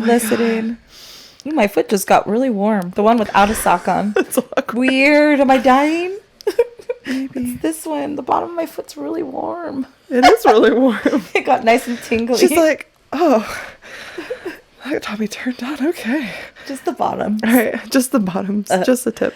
listening. Ooh, my foot just got really warm. The one without a sock on. That's awkward. Weird. Am I dying? Maybe. It's this one. The bottom of my foot's really warm. It is really warm. It got nice and tingly. She's like, oh, that Tommy turned on. Okay. Just the bottom. All right. Just the bottoms. Just the tip.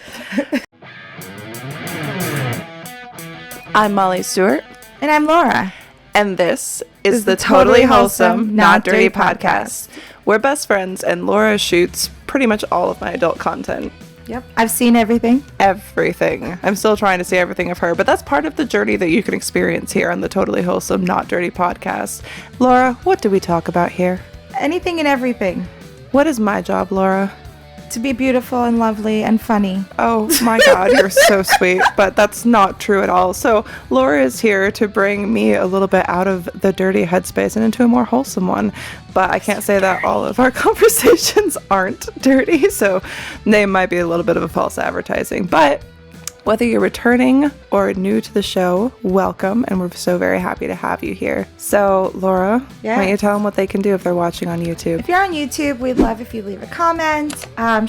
I'm Molly Stewart. And I'm Laura. And this is the Totally Wholesome, Not Dirty podcast. We're best friends, and Laura shoots pretty much all of my adult content. Yep. I've seen everything. Everything. I'm still trying to see everything of her, but that's part of the journey that you can experience here on the Totally Wholesome, Not Dirty podcast. Laura, what do we talk about here? Anything and everything. What is my job, Laura? To be beautiful and lovely and funny. Oh my God, you're so sweet, but that's not true at all. So Laura is here to bring me a little bit out of the dirty headspace and into a more wholesome one. But I can't say that all of our conversations aren't dirty, so they might be a little bit of a false advertising. But whether you're returning or new to the show, welcome, and we're so very happy to have you here. So, Laura, why don't you tell them what they can do if they're watching on YouTube? If you're on YouTube, we'd love if you leave a comment,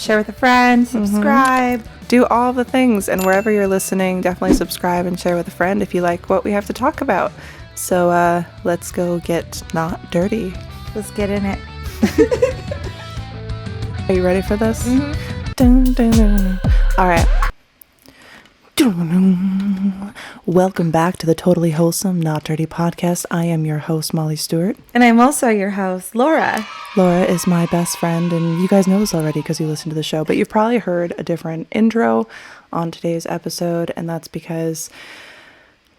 share with a friend, subscribe. Do all the things, and wherever you're listening, definitely subscribe and share with a friend if you like what we have to talk about. So, let's go get not dirty. Let's get in it. Are you ready for this? Mm-hmm. Dun, dun, dun. All right. Welcome back to the Totally Wholesome, Not Dirty podcast. I am your host, Molly Stewart. And I'm also your host, Laura. Laura is my best friend, and you guys know this already because you listen to the show, but you've probably heard a different intro on today's episode, and that's because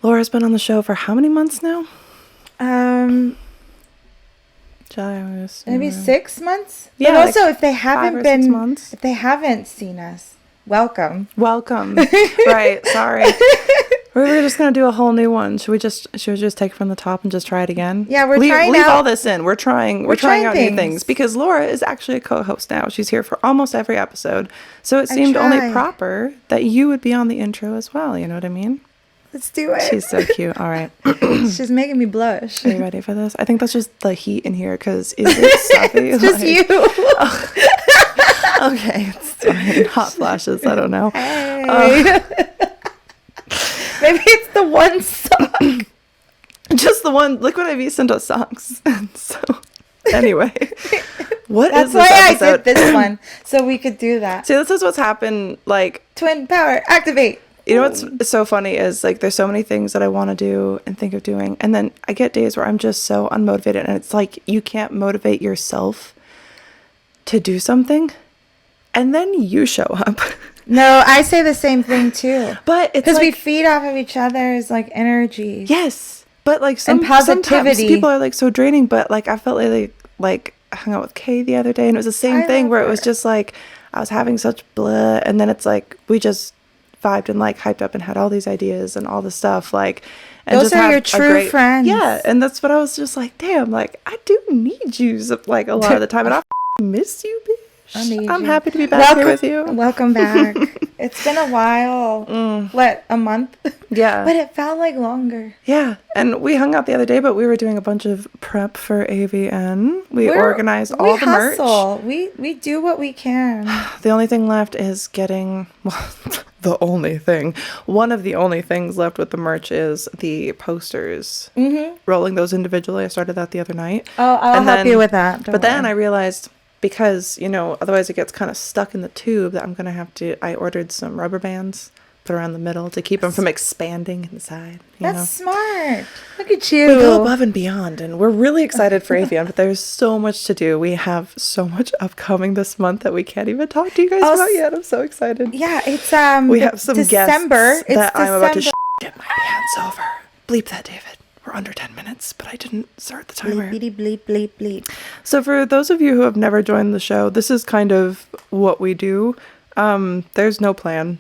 Laura's been on the show for how many months now? Maybe 6 months? Yeah. But also, if they haven't 6 months. If they haven't seen us, welcome. Right, sorry. We were just gonna do a whole new one. Should we just take it from the top and just try it again? Yeah, leave all this in. We're trying out new things because Laura is actually a co-host now. She's here for almost every episode, so it seemed only proper that you would be on the intro as well. You know what I mean? Let's do it. She's so cute. All right. She's making me blush. Are you ready for this? I think that's just the heat in here because is it stuffy? It's just you. Okay, it's fine. Hot flashes. I don't know. Hey. Maybe it's the one sock. Just the one. Look what I've sent us socks. So, anyway, That's why I did this one so we could do that. See, this is what's happened. Like twin power, activate. You know what's so funny is like there's so many things that I want to do and think of doing, and then I get days where I'm just so unmotivated, and it's like you can't motivate yourself to do something, and then you show up. No, I say the same thing too. But it's because like, we feed off of each other's like energy. Yes, but like and positivity. Sometimes people are like so draining. But like I felt like I hung out with Kay the other day, and it was the same thing where it was just like I was having such blah, and then it's like we just vibed and like hyped up and had all these ideas and all the stuff like. And those are your true friends. Yeah, and that's what I was just like, damn, like I do need you like a lot of the time, and I miss you, bitch. I'm happy to be back here with you. Welcome back. It's been a while. What, a month? Yeah. But it felt like longer. Yeah. And we hung out the other day, but we were doing a bunch of prep for AVN. We organized all the merch. We do what we can. The only thing left is getting... Well, one of the only things left with the merch is the posters. Mm-hmm. Rolling those individually. I started that the other night. Oh, I'll help you with that. Then I realized... Because, otherwise it gets kind of stuck in the tube that I'm going to have to... I ordered some rubber bands, put around the middle to keep them from expanding inside. That's smart. Look at you. We go above and beyond, and we're really excited for Avion, but there's so much to do. We have so much upcoming this month that we can't even talk to you guys about yet. I'm so excited. Yeah, it's... we have some December. guests that I'm about to get my pants over. Bleep that, David. We're under 10 minutes, but I didn't start the timer. Bleep, bleep, bleep, bleep. So for those of you who have never joined the show, this is kind of what we do. There's no plan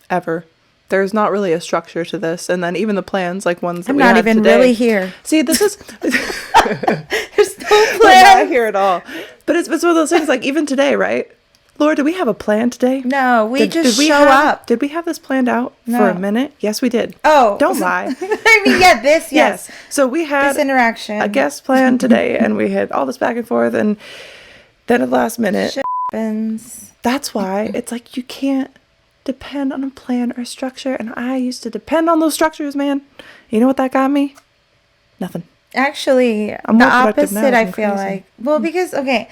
ever. There's not really a structure to this. And then even the plans, like ones that we had today. I'm not even really here. See, this is... There's no plan. We're not here at all. But it's one of those things, like even today, right? Laura, did we have a plan today? No, we just show up. Did we have this planned out for a minute? Yes, we did. Oh. Don't lie. I mean, yes. So we had this interaction. a guest plan today, and we had all this back and forth, and Then at the last minute, Shit happens. that's why it's like you can't depend on a plan or structure. And I used to depend on those structures, man. You know what that got me? Nothing. Actually, I'm the more productive now, opposite, I I'm feel crazy. like. Well, because, okay,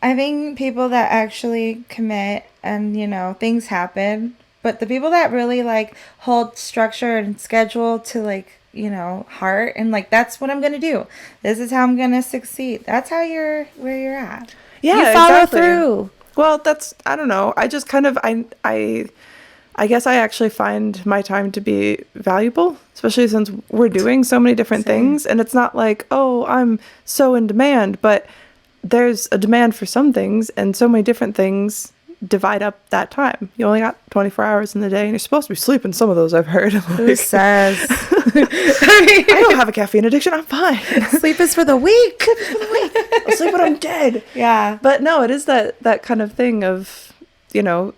I think people that actually commit and, you know, things happen. But the people that really, like, hold structure and schedule to, like, you know, heart and, like, that's what I'm going to do. This is how I'm going to succeed. That's how you're where you're at. Yeah, you follow exactly. through. Well, that's, I don't know. I just kind of, I guess I actually find my time to be valuable, especially since we're doing so many different things. And it's not like, oh, I'm so in demand, but there's a demand for some things and so many different things divide up that time. You only got 24 hours in the day and you're supposed to be sleeping some of those, I've heard. Who says? I don't have a caffeine addiction. I'm fine. Sleep is for the weak. I'll sleep when I'm dead. Yeah. But no, it is that kind of thing of, you know,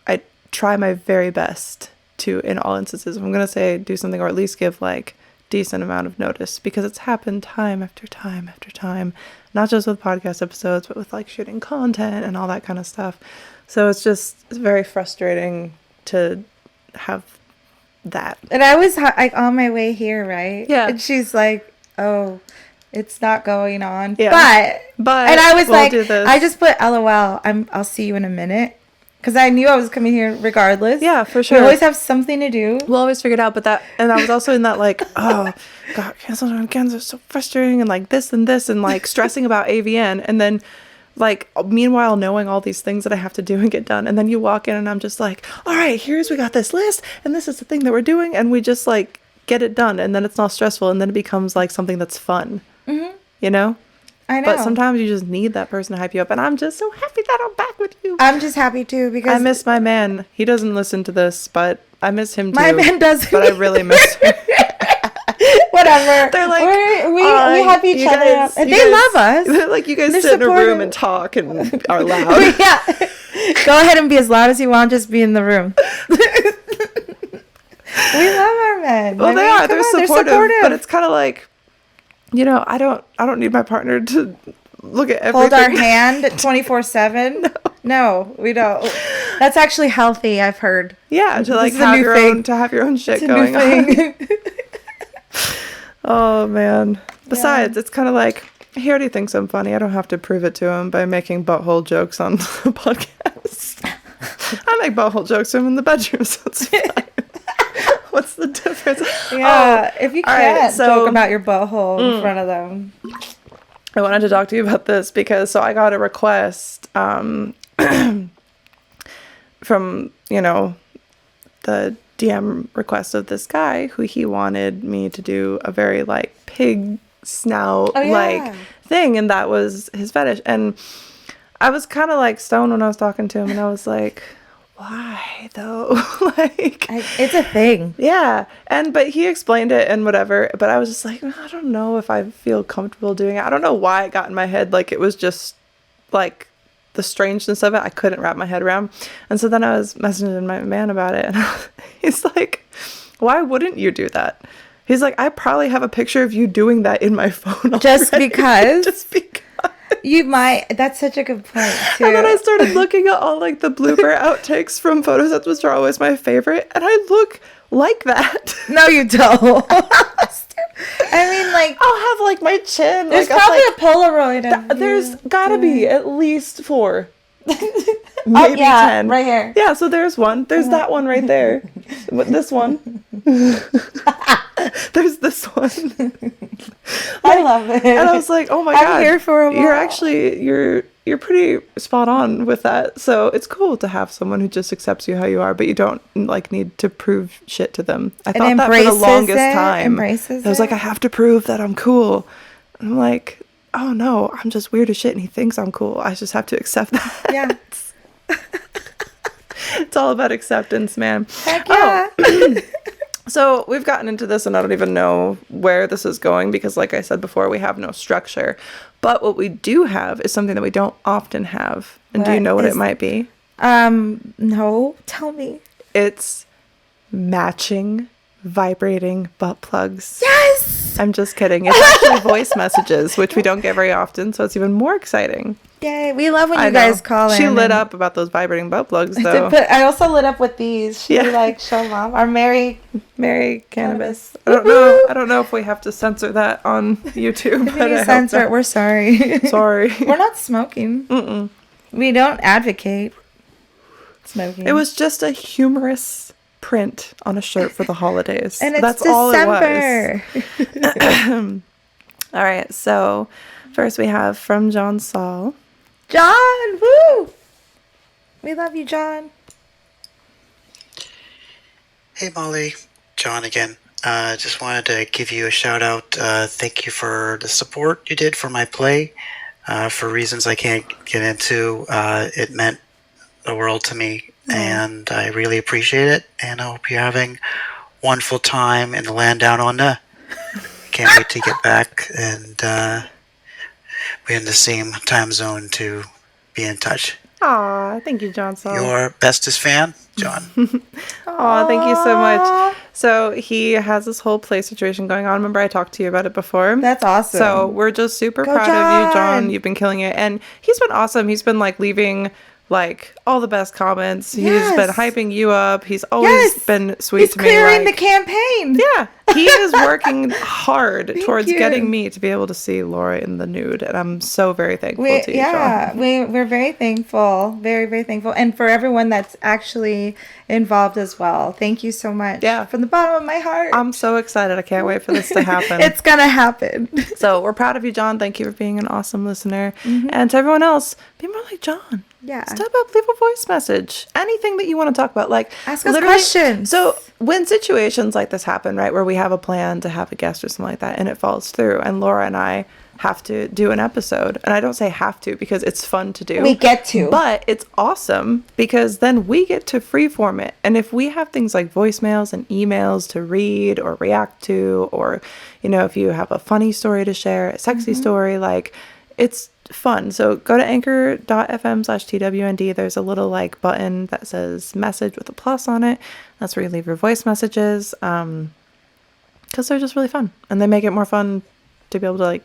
I try my very best to, in all instances, if I'm going to say do something or at least give like decent amount of notice, because it's happened time after time after time, not just with podcast episodes, but with like shooting content and all that kind of stuff. So it's very frustrating to have that. And I was like on my way here, right? Yeah. And she's like, oh, it's not going on. Yeah. But and I was we'll like, do this. I just put LOL. I'll see you in a minute. Because I knew I was coming here regardless. Yeah, for sure. We always have something to do. We'll always figure it out, but and I was also in that like, oh, God, cancel on weekends are so frustrating, and like this and like stressing about AVN, and then like meanwhile knowing all these things that I have to do and get done, and then you walk in and I'm just like, all right, we got this list, and this is the thing that we're doing, and we just like get it done, and then it's not stressful, and then it becomes like something that's fun, you know? I know. But sometimes you just need that person to hype you up, and I'm just so happy that I'm back with you. I'm just happy too because I miss my man. He doesn't listen to this, but I miss him too. my man does. But I really miss him. Whatever. They're like, we have each other. guys, And you they guys- love us. They're like, you guys They're sit in a room supportive. and talk and are loud. Yeah. Go ahead and be as loud as you want. Just be in the room. We love our men. Well, I mean, come they're on, supportive, but it's kind of like, you know, I don't need my partner to look at everything. hold our hand 24/7. No, we don't. That's actually healthy, I've heard. Yeah, to like This is a have new your thing. own, to have your own shit It's a going new on. thing. Oh man. Besides, it's kind of like, he already thinks I'm funny. I don't have to prove it to him by making butthole jokes on the podcast. I make butthole jokes to him in the bedroom, so it's fine. What's the difference? Yeah, if you all right, can't so- joke about your butthole in front of them. I wanted to talk to you about this because I got a request from, you know, the DM request of this guy who he wanted me to do a very like pig snout like thing, and that was his fetish. And I was kind of like stoned when I was talking to him, and I was like, why though? Like, It's a thing. yeah. But he explained it and whatever, but I was just like, I don't know if I feel comfortable doing it. I don't know why it got in my head. Like, it was just like the strangeness of it. I couldn't wrap my head around. And so then I was messaging my man about it, and he's like, why wouldn't you do that? He's like, I probably have a picture of you doing that in my phone Just already." because? Just because. You might. That's such a good point, too. And then I started looking at all like the blooper outtakes from photo sets, which are always my favorite, and I look like that. No, you don't. I mean, like, I'll have like my chin. there's like, probably like, a Polaroid of there's you gotta doing be it. at least 4. Oh, Maybe yeah, 10. right here. Yeah, so there's one. There's that one right there. This one. There's this one. I love it. And I was like, oh my I'm god. here for a while. You're pretty spot on with that. So it's cool to have someone who just accepts you how you are, but you don't like need to prove shit to them. I thought that for the embraces longest it, time. embraces I was like, it. I have to prove that I'm cool. And I'm like, oh no, I'm just weird as shit and he thinks I'm cool. I just have to accept that. Yeah. It's all about acceptance, man. Heck yeah. So we've gotten into this and I don't even know where this is going because like I said before, we have no structure. But what we do have is something that we don't often have. And do you What know what is- it might be? No. Tell me. It's matching vibrating butt plugs. Yes. I'm just kidding. It's actually voice messages, which we don't get very often, so it's even more exciting. Yay. We love when I you know. guys call in. She lit and- up about those vibrating butt plugs, though. But I also lit up with these. Should we Yeah. like show them off? Our Mary Cannabis. I Woohoo! don't know if we have to censor that on YouTube. If you censor it, we're sorry. Sorry. We're not smoking. Mm-mm. We don't advocate smoking. It was just a humorous print on a shirt for the holidays. and it's That's December. all it was. All right, so first we have from John Saul. John, woo! We love you, John. Hey Molly, John again. Just wanted to give you a shout out. Thank you for the support you did for my play. For reasons I can't get into, it meant the world to me, and I really appreciate it. And I hope you're having a wonderful time in the land down under. Can't wait to get back, and we're in the same time zone to be in touch. Aw, thank you, John Saul. Your bestest fan, John. Aw, thank you so much. So he has this whole play situation going on. Remember I talked to you about it before? That's awesome. So we're just super Go, proud of you, John. John. You've been killing it. And he's been awesome. He's been like leaving like all the best comments. Yes. He's been hyping you up. He's always been sweet He's to me. clearing like, the campaign. yeah, he is working hard towards you. getting me to be able to see Laura in the nude. And I'm so very thankful to you, John. We're very thankful. Very, very thankful. And for everyone that's actually involved as well. Thank you so much. Yeah. From the bottom of my heart. I'm so excited. I can't wait for this to happen. It's going to happen. So we're proud of you, John. Thank you for being an awesome listener. And to everyone else, be more like John. Yeah. Step up, leave a voice message. Anything that you want to talk about. Like, Ask us literally- questions. So when situations like this happen, right, where we have a plan to have a guest or something like that, and it falls through, and Laura and I have to do an episode, and I don't say have to because it's fun to do. We get to. But it's awesome because then we get to freeform it. And if we have things like voicemails and emails to read or react to, or, you know, if you have a funny story to share, a sexy story, like, it's fun. So go to anchor.fm/TWND. There's a little like button that says message with a plus on it. That's where you leave your voice messages. Because they're just really fun. And they make it more fun to be able to like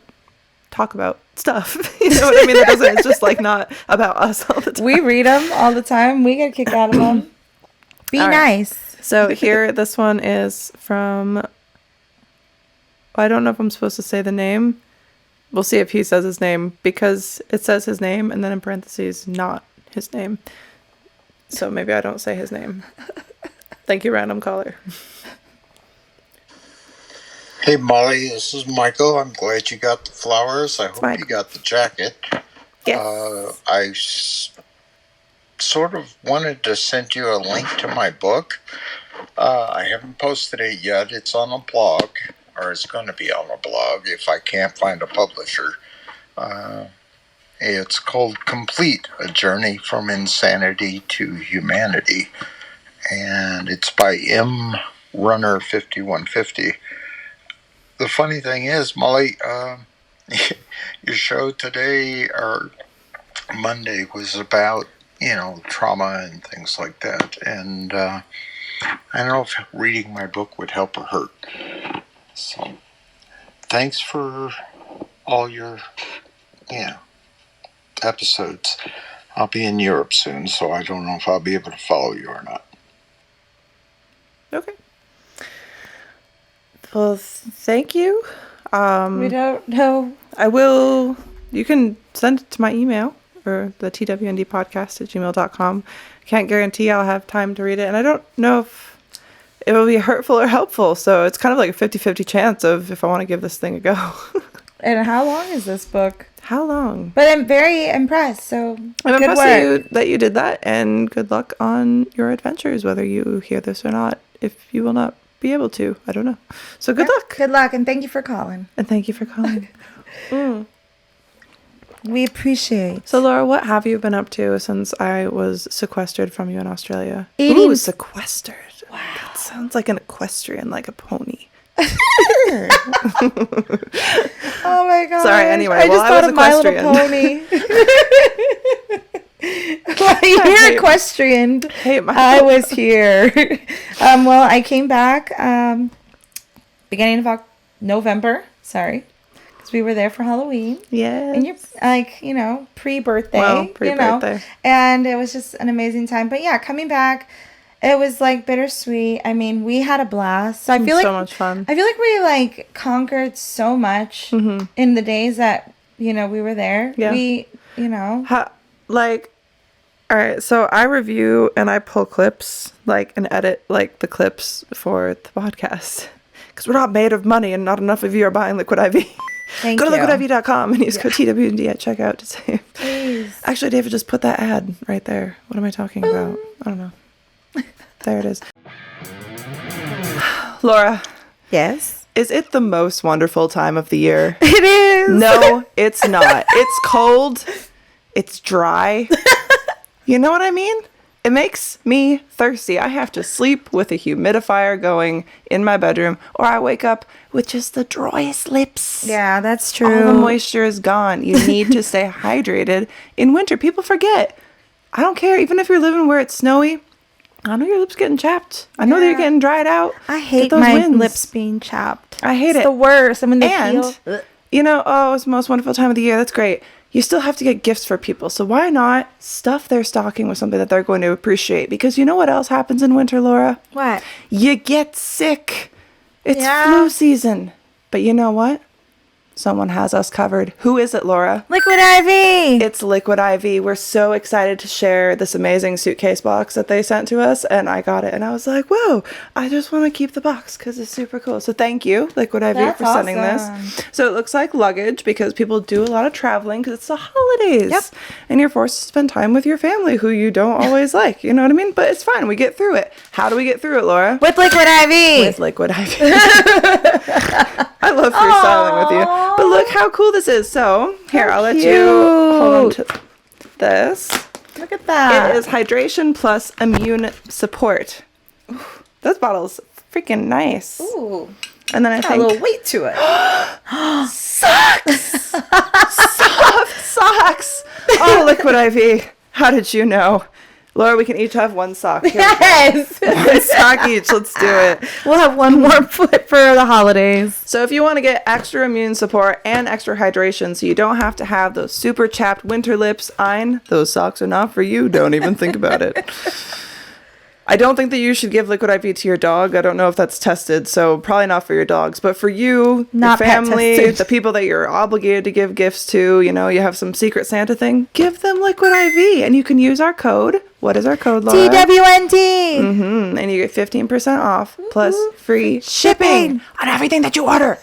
talk about stuff. You know what I mean? It's just like not about us all the time. We read them all the time. We get kicked out of them. Be All right. nice. So here, this one is from, I don't know if I'm supposed to say the name. We'll see if he says his name because it says his name and then in parentheses, not his name. So maybe I don't say his name. Thank you, random caller. Hey Molly, this is Michael. I'm glad you got the flowers. I hope Mike. you got the jacket. Yes. Sort of wanted to send you a link to my book. I haven't posted it yet. It's on a blog, or it's going to be on a blog if I can't find a publisher. It's called Complete, A Journey from Insanity to Humanity. And it's by M. Runner 5150. The funny thing is, Molly, your show today, or Monday, was about, trauma and things like that. And I don't know if reading my book would help or hurt. So, thanks for all your, episodes. I'll be in Europe soon, so I don't know if I'll be able to follow you or not. Okay. Well, thank you. We don't know. I will, you can send it to my email or the twndpodcast@gmail.com. I can't guarantee I'll have time to read it. And I don't know if it will be hurtful or helpful. So it's kind of like a 50-50 chance of if I want to give this thing a go. And how long is this book? How long? But I'm very impressed. So I'm good impressed that you did that. And good luck on your adventures, whether you hear this or not. If you will not be able to, I don't know. So good luck. Good luck, and thank you for calling. And thank you for calling. We appreciate. So, Laura, what have you been up to since I was sequestered from you in Australia? Eating. Ooh, sequestered. Wow. That sounds like an equestrian, like a pony. Oh my god. Sorry, anyway, I well, just I thought was of My Little Pony. You're equestrian. Hate my I was here. Well, I came back beginning of November. Sorry. because we were there for Halloween. Yes. And you're like, pre-birthday. Well, pre-birthday. And it was just an amazing time. But yeah, coming back, it was like bittersweet. I mean, we had a blast. So I feel like so much fun. I feel like we like conquered so much in the days that, we were there. Yeah. We, All right, so I review and I pull clips, and edit, the clips for the podcast. Because we're not made of money and not enough of you are buying Liquid IV. Thank Go to you. liquidiv.com and use code TWND at checkout to save. Please. Actually, David, just put that ad right there. What am I talking about? I don't know. There it is. Laura. Yes. Is it the most wonderful time of the year? It is. No, it's not. It's cold. It's dry. You know what I mean? It makes me thirsty. I have to sleep with a humidifier going in my bedroom, or I wake up with just the driest lips. Yeah, that's true. All the moisture is gone. You need to stay hydrated in winter. People forget. I don't care. Even if you're living where it's snowy, I know your lips getting chapped. I know that you're getting dried out. I hate those my winds. lips being chapped. I hate It's it. the worst. And when they And, peel. it's the most wonderful time of the year. That's great. You still have to get gifts for people. So why not stuff their stocking with something that they're going to appreciate? Because you know what else happens in winter, Laura? What? You get sick. It's Yeah. flu season. But you know what? Someone has us covered. Who is it, Laura? Liquid IV. It's Liquid IV. We're so excited to share this amazing suitcase box that they sent to us, and I got it, and I was like, whoa, I just want to keep the box because it's super cool. So thank you, Liquid IV, That's for sending awesome. this. So it looks like luggage because people do a lot of traveling because it's the holidays. Yep. And you're forced to spend time with your family who you don't always like. You know what I mean? But it's fine. We get through it. How do we get through it, Laura? With Liquid IV. With Liquid IV. I love freestyling with you. But look how cool this is. So, here, I'll let you hold on to this. Look at that. It is hydration plus immune support. Ooh, those bottles freaking nice. Ooh. And then I Got a think little weight to it. socks. Soft socks. Oh, Liquid IV. How did you know? Laura, we can each have one sock. Here we go. Yes. One sock each. Let's do it. We'll have one warm foot for the holidays. So if you want to get extra immune support and extra hydration so you don't have to have those super chapped winter lips, those socks are not for you. Don't even think about it. I don't think that you should give Liquid IV to your dog. I don't know if that's tested, so probably not for your dogs. But for you, Not your pet family, tested. the people that you're obligated to give gifts to, you have some secret Santa thing, give them Liquid IV. And you can use our code. What is our code, Laura? TWNT. And you get 15% off plus free shipping on everything that you order.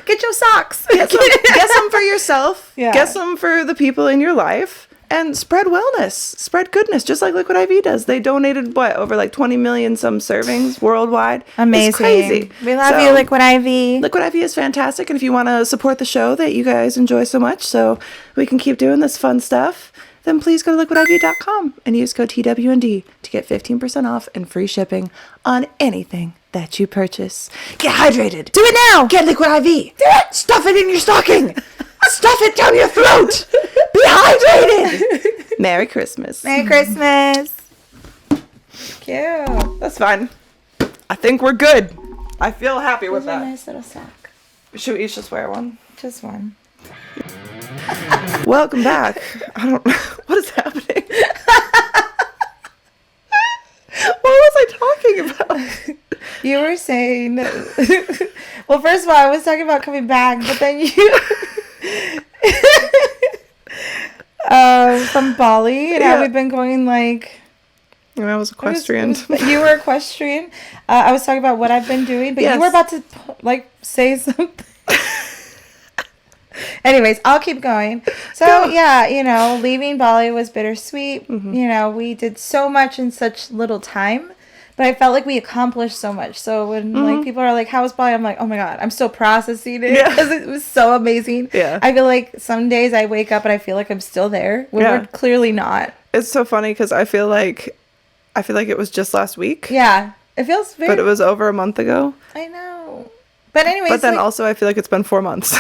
Get your socks. Get some for yourself. Yeah. Get some for the people in your life. And spread wellness. Spread goodness, just like Liquid IV does. They donated, over 20 million some servings worldwide. Amazing. It's crazy. We love you, Liquid IV. Liquid IV is fantastic. And if you want to support the show that you guys enjoy so much so we can keep doing this fun stuff, then please go to liquidiv.com and use code TWND to get 15% off and free shipping on anything that you purchase. Get hydrated. Do it now. Get Liquid IV. Do it. Stuff it in your stocking. Stuff it down your throat. Be hydrated. Merry Christmas. Merry Christmas. Cute. That's fine. I think we're good. I feel happy with Those are that. nice little sock. Should we each just wear one? Just one. Welcome back. I don't know. What is happening? What was I talking about? You were saying, well, first of all, I was talking about coming back, but then you, from Bali, and how Yeah. we've been going I was equestrian. You were equestrian. I was talking about what I've been doing, but Yes. you were about to say something. Anyways, I'll keep going. So yeah, leaving Bali was bittersweet. Mm-hmm. We did so much in such little time, but I felt like we accomplished so much. So when people are like, "How was Bali?" I'm like, "Oh my god, I'm still processing it because it was so amazing." Yeah. I feel like some days I wake up and I feel like I'm still there when we're clearly not. It's so funny because I feel like it was just last week. Yeah, it feels very. But it was over a month ago. I know. But anyways, But then also I feel like it's been 4 months.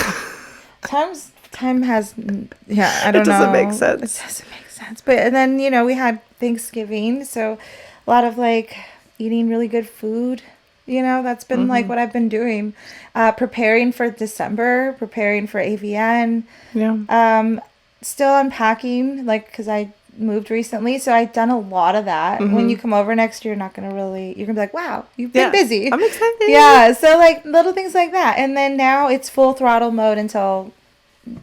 time has, I don't know. It doesn't make sense. It doesn't make sense. But and then we had Thanksgiving, so a lot of eating really good food. That's been like what I've been doing. Preparing for December, preparing for AVN. Yeah. Still unpacking, like, because I moved recently, so I've done a lot of that. When you come over next year, you're not gonna really, you're gonna be like, wow, you've been busy. I'm excited. Yeah, so like little things like that. And then now it's full throttle mode until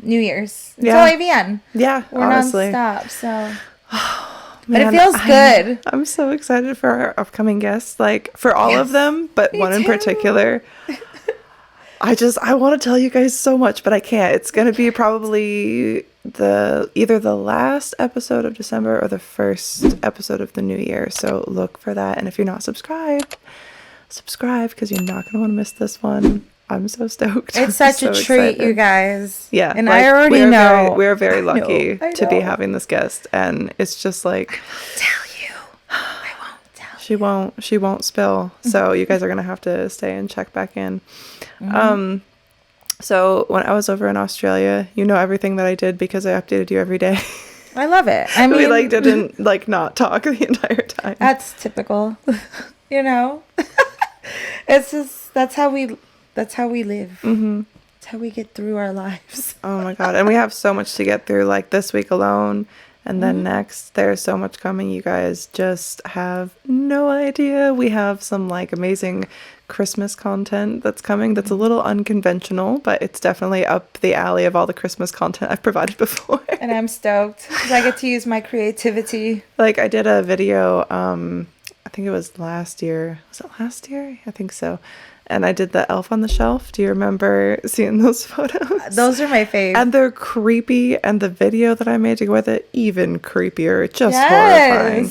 New Year's. Until AVN. Yeah, We're honestly. nonstop, so. Man, but it feels good. I'm so excited for our upcoming guests, like for all of them, but Me one in too. particular. I want to tell you guys so much, but I can't. It's going to be probably either the last episode of December or the first episode of the new year. So look for that. And if you're not subscribed, subscribe because you're not going to want to miss this one. I'm so stoked. It's such so a treat, excited. you guys. Yeah. And I already know. We're very lucky I to be know. having this guest. And it's just like... Tell you. I won't tell you. She won't spill. So you guys are going to have to stay and check back in. So when I was over in Australia, you know everything that I did because I updated you every day. I love it. I mean, we didn't not talk the entire time. That's typical. It's just that's how we live. That's how we get through our lives. Oh my god. And we have so much to get through, like this week alone. And then next, there's so much coming. You guys just have no idea. We have some like amazing Christmas content that's coming that's a little unconventional, but it's definitely up the alley of all the Christmas content I've provided before. And I'm stoked because I get to use my creativity. Like I did a video, I think it was last year. Was it last year? I think so. And I did the Elf on the Shelf. Do you remember seeing those photos? Those are my fave. And they're creepy. And the video that I made to go with it, even creepier. Just horrifying.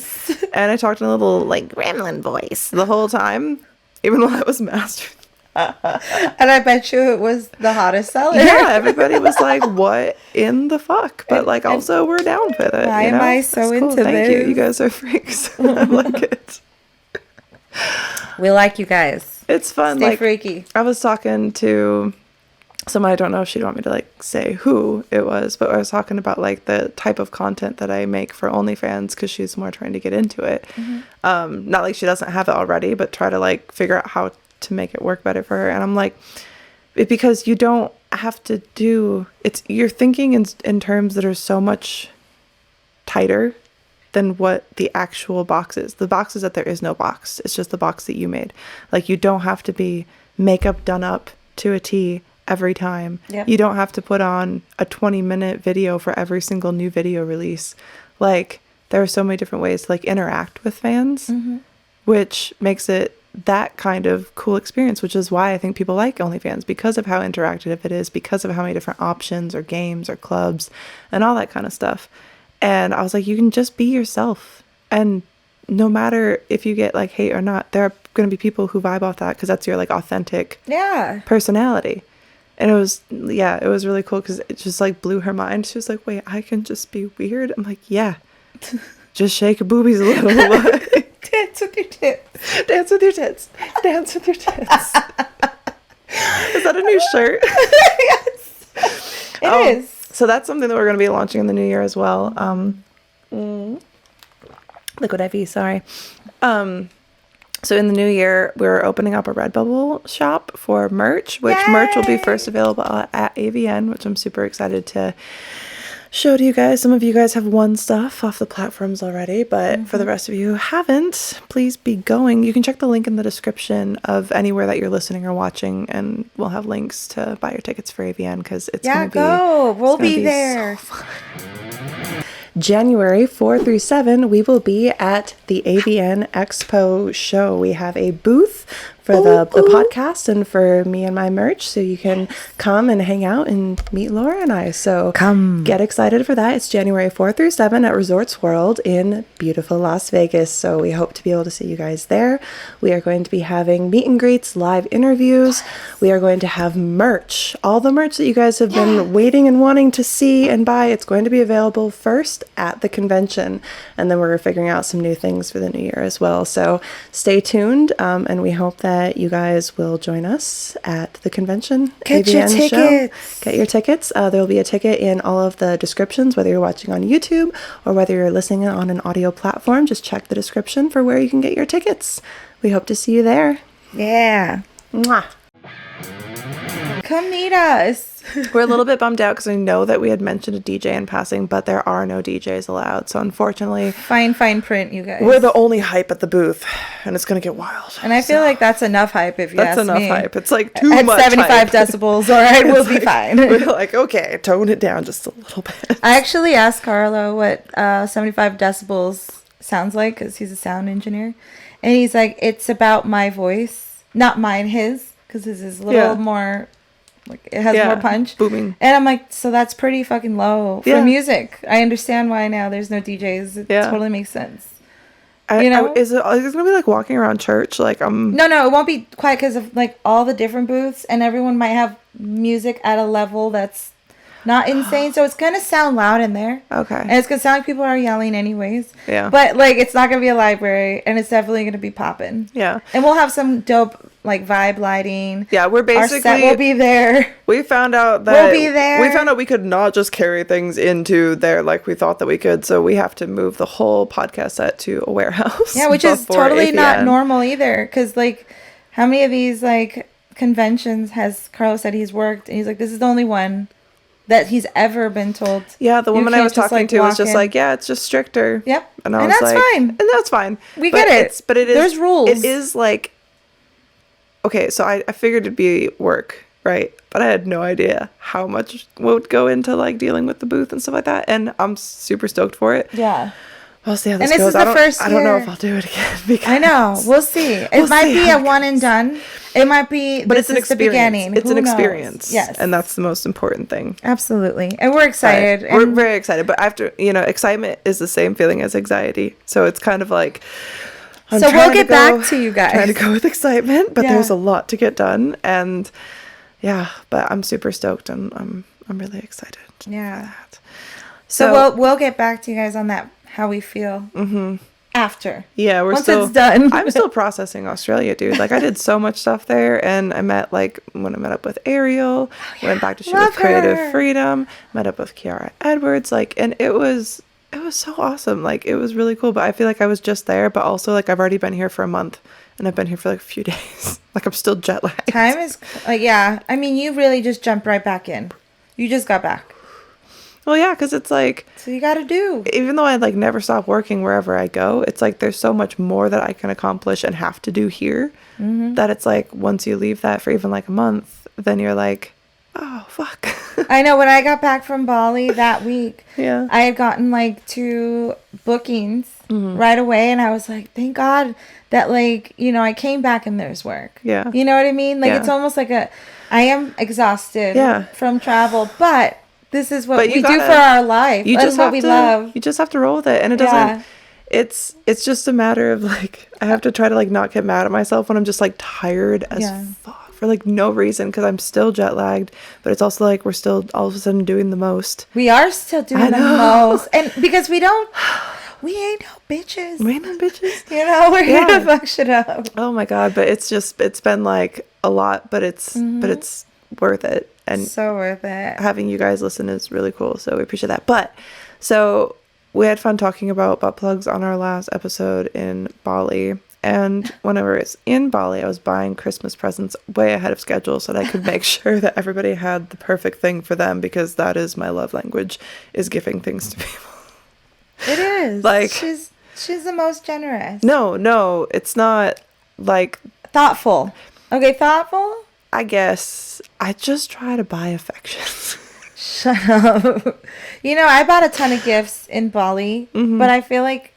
And I talked in a little, like, gremlin voice the whole time, even while I was mastered. And I bet you it was the hottest seller. Yeah, everybody was like, what in the fuck? But, like, also, we're down with it. Why am I so That's cool. into Thank this? you. You guys are freaks. I like it. We like you guys. It's fun. Stay like, freaky. I was talking to someone, I don't know if she'd want me to like say who it was, but I was talking about like the type of content that I make for OnlyFans because she's more trying to get into it. Not like she doesn't have it already, but try to like figure out how to make it work better for her. And I'm like, because you don't have to do it's, you're thinking in terms that are so much tighter than what the actual box is. The box is that there is no box. It's just the box that you made. Like you don't have to be makeup done up to a T every time. Yep. You don't have to put on a 20-minute video for every single new video release. Like there are so many different ways to like interact with fans, which makes it that kind of cool experience, which is why I think people like OnlyFans, because of how interactive it is, because of how many different options or games or clubs and all that kind of stuff. And I was like, you can just be yourself. And no matter if you get like hate or not, there are going to be people who vibe off that because that's your like authentic personality. And it was really cool because it just like blew her mind. She was like, wait, I can just be weird? I'm like, yeah, just shake your boobies a little. Dance with your tits. Dance with your tits. Dance with your tits. Is that a new shirt? Yes, it is. So that's something that we're going to be launching in the new year as well. Liquid IV, sorry. So in the new year, we're opening up a Redbubble shop for merch, which merch will be first available at AVN, which I'm super excited to show to you guys. Some of you guys have won stuff off the platforms already, but for the rest of you who haven't, please be going. You can check the link in the description of anywhere that you're listening or watching, and we'll have links to buy your tickets for AVN because it's going to be... We'll be there. So January 4 through 7, we will be at the AVN Expo show. We have a booth for the podcast and for me and my merch, so you can come and hang out and meet Laura and I. So come get excited for that. It's January 4 through 7 at Resorts World in beautiful Las Vegas. So we hope to be able to see you guys there. We are going to be having meet and greets, live interviews. We are going to have merch. All the merch that you guys have been waiting and wanting to see and buy, it's going to be available first at the convention. And then we're figuring out some new things for the new year as well. So stay tuned, and we hope that you guys will join us at the convention. Get your AVN tickets. show. Get your tickets. There will be a ticket in all of the descriptions, whether you're watching on YouTube or whether you're listening on an audio platform. Just check the description for where you can get your tickets. We hope to see you there. Yeah. Mwah. Come meet us. We're a little bit bummed out because we know that we had mentioned a DJ in passing, but there are no DJs allowed. So unfortunately, Fine print, you guys. we're the only hype at the booth, and it's gonna get wild. And I feel like that's enough hype if you ask that's enough me. hype. It's like too At much 75 hype. decibels, all right, we'll be fine. We're like, okay, tone it down just a little bit. I actually asked Carlo what 75 decibels sounds like because he's a sound engineer. And he's like, it's about my voice, not mine, his, because his is a little more, like, it has more punch. Booming. And I'm like, so that's pretty fucking low for Yeah. music. I understand why now there's no DJs. It totally makes sense. You know? Is it gonna be like walking around church? Like No, it won't be quiet because of like all the different booths, and everyone might have music at a level that's not insane, so it's gonna sound loud in there. Okay. And it's gonna sound like people are yelling anyways. Yeah. But like, it's not gonna be a library, and it's definitely gonna be popping. Yeah. And we'll have some dope like vibe lighting. Yeah, we're Our set basically will be there. we found out that We'll be there. We found out we could not just carry things into there like we thought that we could, so we have to move the whole podcast set to a warehouse. Yeah, which is before totally 8 not p.m. normal either. Because like, how many of these like conventions has Carlos said he's worked, and he's like, this is the only one that he's ever been told. Yeah, the you woman I can't was just, talking like, to was walk just in. like, yeah, it's just stricter. Yep. And I And was that's like, fine. And that's fine. We But get it. But it is. There's rules. It is like, okay, so I figured it'd be work, right? But I had no idea how much would go into like dealing with the booth and stuff like that. And I'm super stoked for it. Yeah. We'll see how this And this goes. is the first I don't know year. if I'll do it again because I know. We'll see. It We'll might see be how a it one and done. It might be. but This it's an is the experience. beginning. It's Who an knows? experience. Yes. And that's the most important thing. Absolutely. And we're excited. But we're and very excited. But after, excitement is the same feeling as anxiety. So it's kind of like, I'm So we'll trying to get go- back to you guys. Trying to go with excitement, but Yeah. there's a lot to get done. And yeah, but I'm super stoked and I'm really excited. Yeah. For that. So we'll get back to you guys on that, how we feel after. Yeah, we're Once still. it's done. I'm still processing Australia, dude. Like I did so much stuff there, and I met when I met up with Ariel, went back to shoot Love with Creative her. Freedom, met up with Kiara Edwards, and it was so awesome. Like it was really cool. But I feel like I was just there, but also like I've already been here for a month, and I've been here for like a few days. Like I'm still jet lagged. Time is like, yeah. I mean, you really just jumped right back in. You just got back. Well, yeah, because it's like. So you got to do. Even though I like never stop working wherever I go, it's like there's so much more that I can accomplish and have to do here that it's like once you leave that for even like a month, then you're like, oh fuck. I know when I got back from Bali that week, Yeah. I had gotten like 2 bookings right away, and I was like, thank God that I came back and there's work. Yeah. You know what I mean? Like Yeah. it's almost like I am exhausted Yeah. from travel, but this is what But we you do gotta- for our life. You That's just what have we to love. You just have to roll with it, and it doesn't. Yeah. It's just a matter of like I have to try to like not get mad at myself when I'm just like tired as Yeah. fuck for like no reason because I'm still jet lagged, but it's also like we're still all of a sudden doing the most. We are still I doing the know. most, and because we ain't no bitches. Random bitches. You know, we're here Yeah. to fuck shit up. Oh my god, but it's been like a lot, but it's worth it. And So worth it. having you guys listen is really cool, so we appreciate that. But so we had fun talking about butt plugs on our last episode in Bali, and when I was in Bali I was buying Christmas presents way ahead of schedule so that I could make sure that everybody had the perfect thing for them, because that is my love language, is giving things to people. It is. Like- she's the most generous. No, it's not like, Thoughtful. Okay, thoughtful? I guess I just try to buy affection. Shut up. I bought a ton of gifts in Bali, but I feel like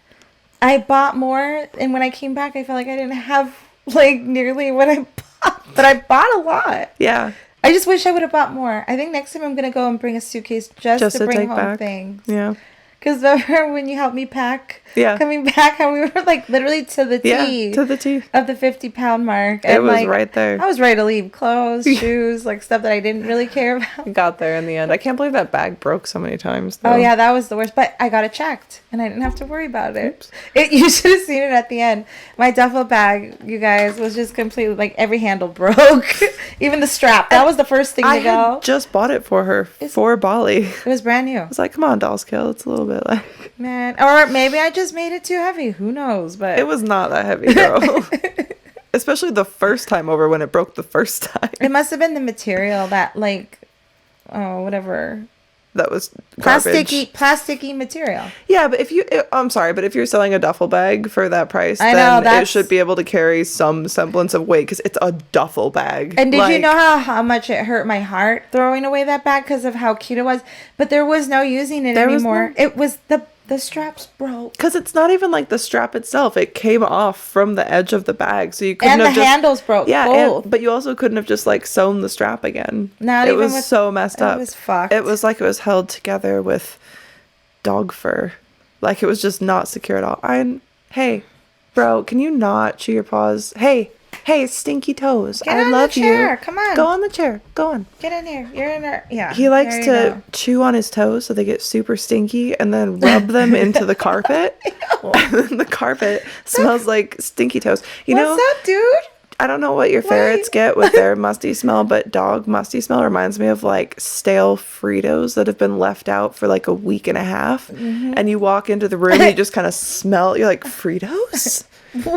I bought more, and when I came back, I felt like I didn't have like nearly what I bought, but I bought a lot. Yeah. I just wish I would have bought more. I think next time I'm gonna go and bring a suitcase just to bring take home back. things. Yeah. Because remember when you helped me pack? Yeah. Coming back, and we were like literally to the Yeah, T to the T. of the 50-pound mark. It And was like, right there. I was ready to leave clothes, shoes, like stuff that I didn't really care about. Got there in the end. I can't believe that bag broke so many times, though. Oh yeah, that was the worst. But I got it checked, and I didn't have to worry about it. You should have seen it at the end. My duffel bag, you guys, was just completely like every handle broke, even the strap. That was the first thing I to go. had just bought it for her for Bali. It was brand new, I was like, come on, doll scale. It's a little bit like... man. Or maybe I just made it too heavy. Who knows? But It was not that heavy, girl. Especially the first time over when it broke the first time. It must have been the material that like, oh, whatever. That was garbage. Plasticky material. Yeah, but I'm sorry, but if you're selling a duffel bag for that price, then it should be able to carry some semblance of weight because it's a duffel bag. And did you know how much it hurt my heart throwing away that bag because of how cute it was? But there was no using it anymore. It was the straps broke. Because it's not even like the strap itself. It came off from the edge of the bag. So you couldn't have handles broke. Yeah, both. But you also couldn't have just like sewn the strap again. It was so messed up. It was fucked. It was like it was held together with dog fur. Like it was just not secure at all. Hey, bro, can you not chew your paws? Hey, stinky toes. Get I on love the chair. you. Come on. Go on the chair. Go on. Get in here. You're in there. Yeah. He likes to chew on his toes so they get super stinky and then rub them into the carpet. And then the carpet smells like stinky toes. What's up, dude? I don't know what your ferrets get with their musty smell, but dog musty smell reminds me of like stale Fritos that have been left out for like a week and a half. Mm-hmm. And you walk into the room and you just kind of smell, you're like, Fritos?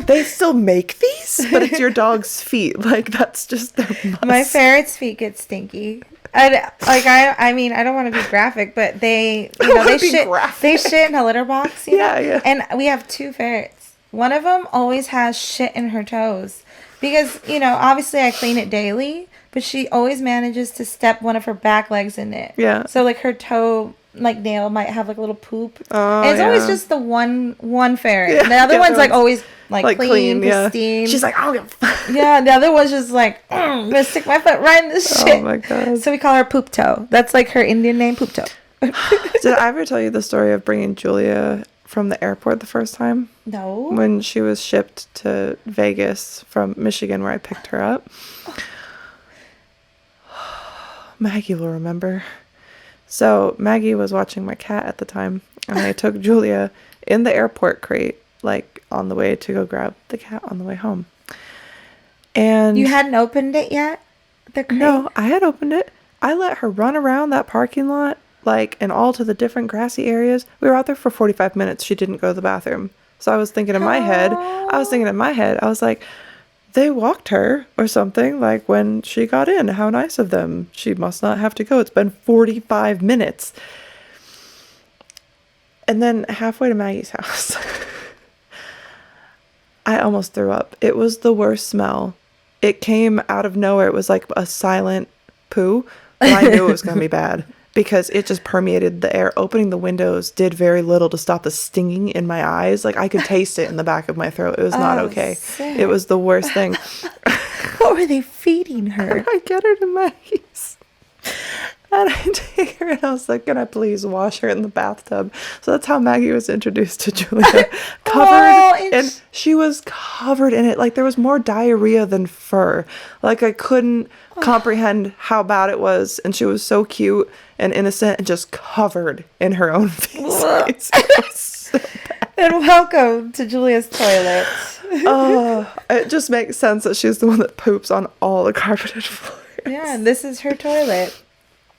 They still make these? But it's your dog's feet. Like that's just their must. My ferret's feet get stinky. I mean, I don't want to be graphic, but they shit in a litter box. You know? Yeah. And we have 2 ferrets. One of them always has shit in her toes because, obviously I clean it daily, but she always manages to step one of her back legs in it. Yeah. So like her toe, like nail might have like a little poop. And it's always just the one ferret. Yeah, the other one's like always like clean, pristine. She's like, I'll get. Yeah, the other one's just like, I'm gonna stick my foot right in this shit. Oh my god. So we call her Poop Toe. That's like her Indian name, Poop Toe. Did I ever tell you the story of bringing Julia from the airport the first time? No. When she was shipped to Vegas from Michigan where I picked her up. Maggie will remember. So Maggie was watching my cat at the time, and I took Julia in the airport crate, like on the way to go grab the cat on the way home. And you hadn't opened it yet? The crate? No, I had opened it. I let her run around that parking lot, like, and all to the different grassy areas. We were out there for 45 minutes. She didn't go to the bathroom. So I was thinking in my head, I was like, they walked her or something, like when she got in. How nice of them. She must not have to go. It's been 45 minutes. And then halfway to Maggie's house, I almost threw up. It was the worst smell. It came out of nowhere. It was like a silent poo. But I knew it was going to be bad because it just permeated the air. Opening the windows did very little to stop the stinging in my eyes. Like I could taste it in the back of my throat. It was not okay. Sick. It was the worst thing. What were they feeding her? I get her to Maggie's. And I take her and I was like, can I please wash her in the bathtub? So that's how Maggie was introduced to Julia. And she was covered in it. Like there was more diarrhea than fur. Like I couldn't comprehend how bad it was. And she was so cute and innocent and just covered in her own face. So and welcome to Julia's toilet. It just makes sense that she's the one that poops on all the carpeted floors. Yeah, and this is her toilet.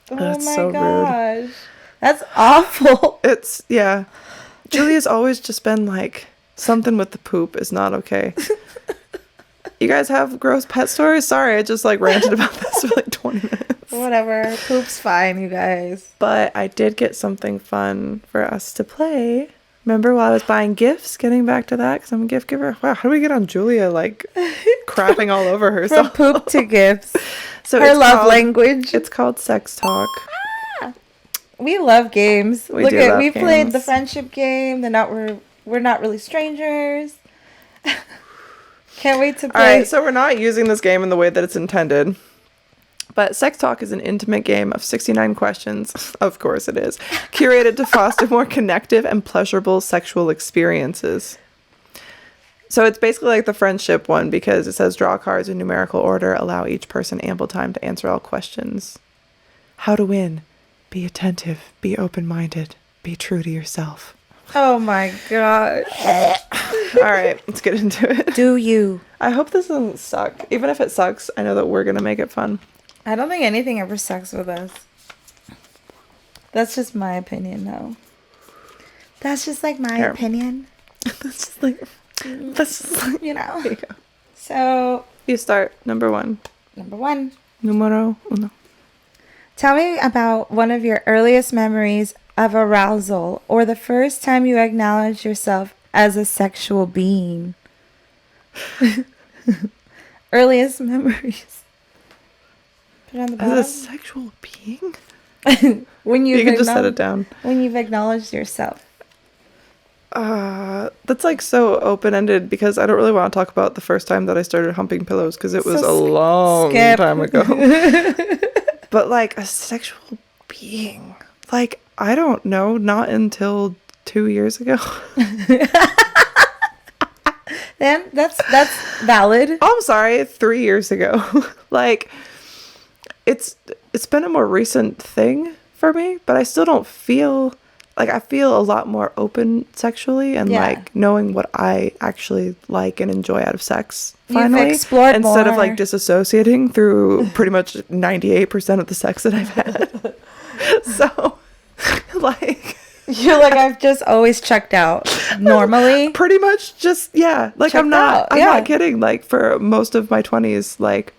That's oh my so gosh. rude. That's awful. Julia's always just been like, something with the poop is not okay. You guys have gross pet stories? Sorry, I just like ranted about this for like 20 minutes. Whatever. Poop's fine, you guys. But I did get something fun for us to play. Remember while I was buying gifts, getting back to that, because I'm a gift giver. Wow, how do we get on Julia like crapping all over herself? From poop to gifts. So her love language. It's called Sex Talk. We love games. We played the friendship game. We're not really strangers. Can't wait to play. All right, so we're not using this game in the way that it's intended. But Sex Talk is an intimate game of 69 questions. Of course it is. Curated to foster more connective and pleasurable sexual experiences. So it's basically like the friendship one because it says draw cards in numerical order, allow each person ample time to answer all questions. How to win. Be attentive. Be open-minded. Be true to yourself. Oh my gosh. All right, let's get into it. Do you? I hope this doesn't suck. Even if it sucks, I know that we're going to make it fun. I don't think anything ever sucks with us. That's just my opinion, though. That's just like my opinion. That's just like, you know. There you go. So, You start. Number 1. number 1. Numero uno. Tell me about one of your earliest memories of arousal or the first time you acknowledged yourself as a sexual being. Earliest memories. Put it on the As a bottom. sexual being? When You can just set it down. When you've acknowledged yourself. That's like so open-ended because I don't really want to talk about the first time that I started humping pillows because it was a long time ago. But like a sexual being, like I don't know, not until 2 years ago. Then that's valid. I'm sorry, 3 years ago. Like it's been a more recent thing for me, but I still don't feel like I feel a lot more open sexually and like knowing what I actually like and enjoy out of sex. Finally, you've explored instead of more. like disassociating through pretty much 98% of the sex that I've had. So, like, You're like, I've just always checked out. Normally, pretty much just like Checked I'm not out, yeah. not kidding. Like for most of my 20s, like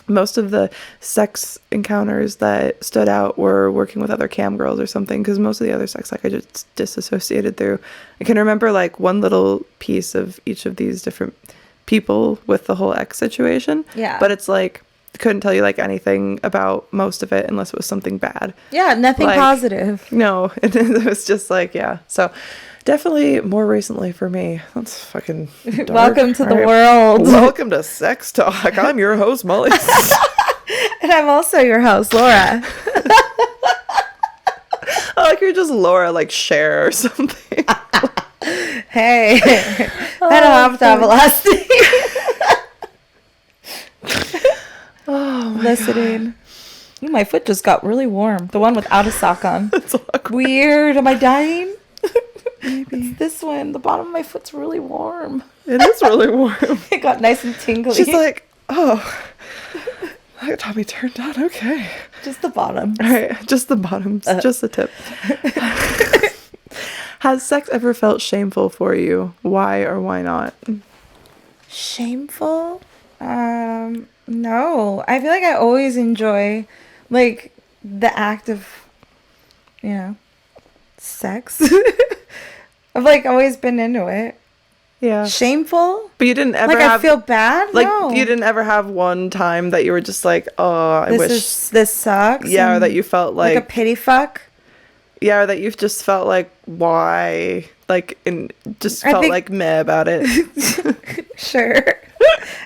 most of the sex encounters that stood out were working with other cam girls or something, because most of the other sex like I just disassociated through. I can remember like one little piece of each of these different people with the whole ex situation. Yeah. But it's like I couldn't tell you like anything about most of it unless it was something bad. yeah, nothing Like, positive. No, it was just like, yeah. So definitely more recently for me. That's fucking dark. Welcome to the All right. world. Welcome to Sex Talk. I'm your host, Molly. And I'm also your host, Laura. Oh, like you're just Laura, like Cher or something. Hey, I don't have to have a last name. Oh, my Listening. Ooh, my foot just got really warm. The one without a sock on. It's awkward. Weird. Am I dying? Maybe. It's this one. The bottom of my foot's really warm. It is really warm. It got nice and tingly. She's like, oh, that got me turned on. Okay. just the bottom. All right, just the bottoms, just the tip. Has sex ever felt shameful for you? Why or why not? Shameful? No. I feel like I always enjoy, like, the act of, sex. I've, like, always been into it. Yeah. Shameful? But you didn't ever Like, have... I feel bad? Like, No. you didn't ever have one time that you were just like, oh, I wish... This sucks? Yeah, or and that you felt like... Like a pity fuck? Yeah, or that you've just felt like, why? Like, and just I felt think- like meh about it. Sure.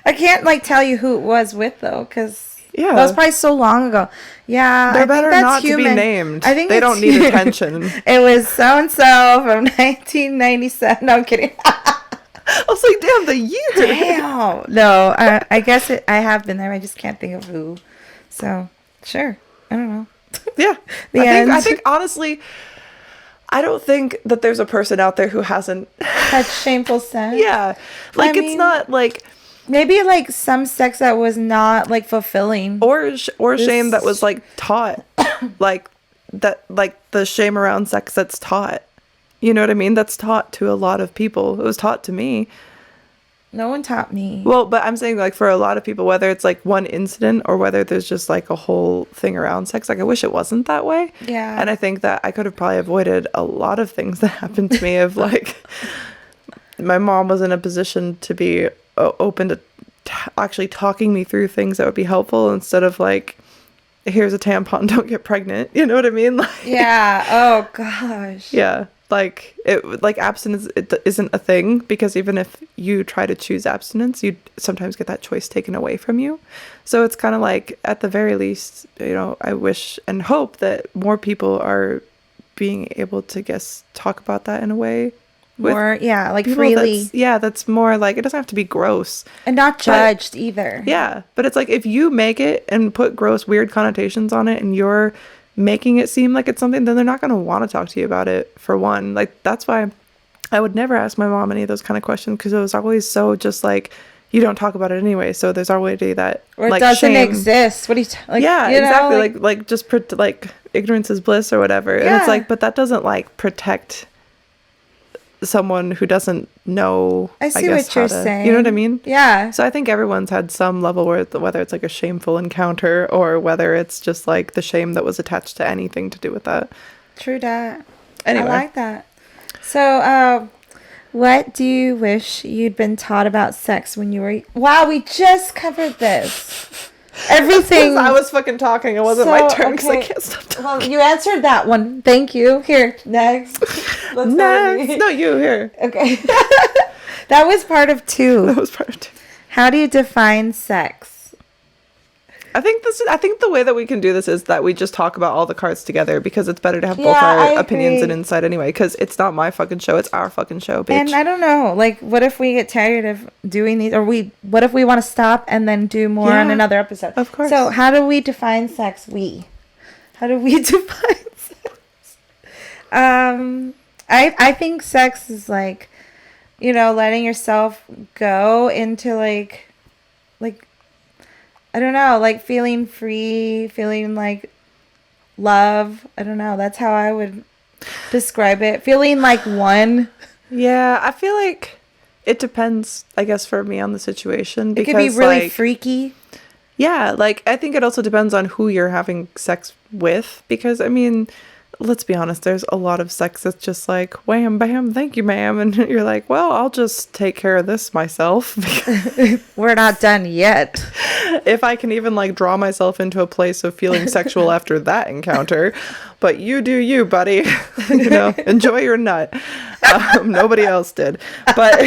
I can't, like, tell you who it was with, though, because... Yeah. That was probably so long ago. Yeah, They're I better think that's not human. to be named. I think they it's don't need human. attention. It was so-and-so from 1997. No, I'm kidding. I was like, damn, the year. Damn. No, I guess I have been there. I just can't think of who. So, sure. I don't know. Yeah. The I end. think honestly, I don't think that there's a person out there who hasn't. Had shameful sex. Yeah. Like, I it's mean- not like. Maybe, like, some sex that was not, like, fulfilling. Or shame that was like taught. like the shame around sex that's taught. You know what I mean? That's taught to a lot of people. It was taught to me. No one taught me. Well, but I'm saying like for a lot of people, whether it's like one incident or whether there's just like a whole thing around sex, like I wish it wasn't that way. Yeah. And I think that I could have probably avoided a lot of things that happened to me of like my mom was in a position to be open to actually talking me through things that would be helpful instead of like, here's a tampon, don't get pregnant. You know what I mean? Like, Yeah. Oh, gosh. yeah. Like it, like abstinence it isn't a thing because even if you try to choose abstinence, you sometimes get that choice taken away from you. So it's kind of like at the very least, I wish and hope that more people are being able to talk about that in a way. with More, yeah, like people freely. that's more like it doesn't have to be gross. And not judged either. Yeah, but it's like if you make it and put gross, weird connotations on it and you're making it seem like it's something, then they're not going to want to talk to you about it, for one. Like, that's why I would never ask my mom any of those kind of questions because it was always so just like, you don't talk about it anyway, so there's already that, Or it like, doesn't shame. exist. What do you... like, Yeah, you know, exactly. Like just like ignorance is bliss or whatever. And it's Yeah. like, but that doesn't like protect someone who doesn't know, I see guess, what you're how to, saying. you know what I mean? Yeah. So I think everyone's had some level whether it's like a shameful encounter or whether it's just like the shame that was attached to anything to do with that. True that. Anyway. I like that. So, what do you wish you'd been taught about sex when you were... Wow, we just covered this. Everything. I was fucking talking. It wasn't my turn because I can't stop talking. Well, you answered that one. Thank you. Here, next. Let's Next. No, you, here. Okay. That was part of 2. That was part of 2. How do you define sex? I think the way that we can do this is that we just talk about all the cards together because it's better to have both our opinions and insight anyway, because it's not my fucking show, it's our fucking show, bitch. And I don't know, like, what if we get tired of doing these, or what if we want to stop and then do more on another episode? Of course. So how do we define sex? How do we define sex? I think sex is like, letting yourself go into like I don't know, like feeling free, feeling like love. I don't know. That's how I would describe it. Feeling like one. Yeah, I feel like it depends, I guess, for me on the situation. It could be really freaky. Yeah, like I think it also depends on who you're having sex with, because I mean, let's be honest, there's a lot of sex that's just like, wham, bam, thank you, ma'am. And you're like, well, I'll just take care of this myself. We're not done yet. If I can even like draw myself into a place of feeling sexual after that encounter. But you do you, buddy. Enjoy your nut. Nobody else did. But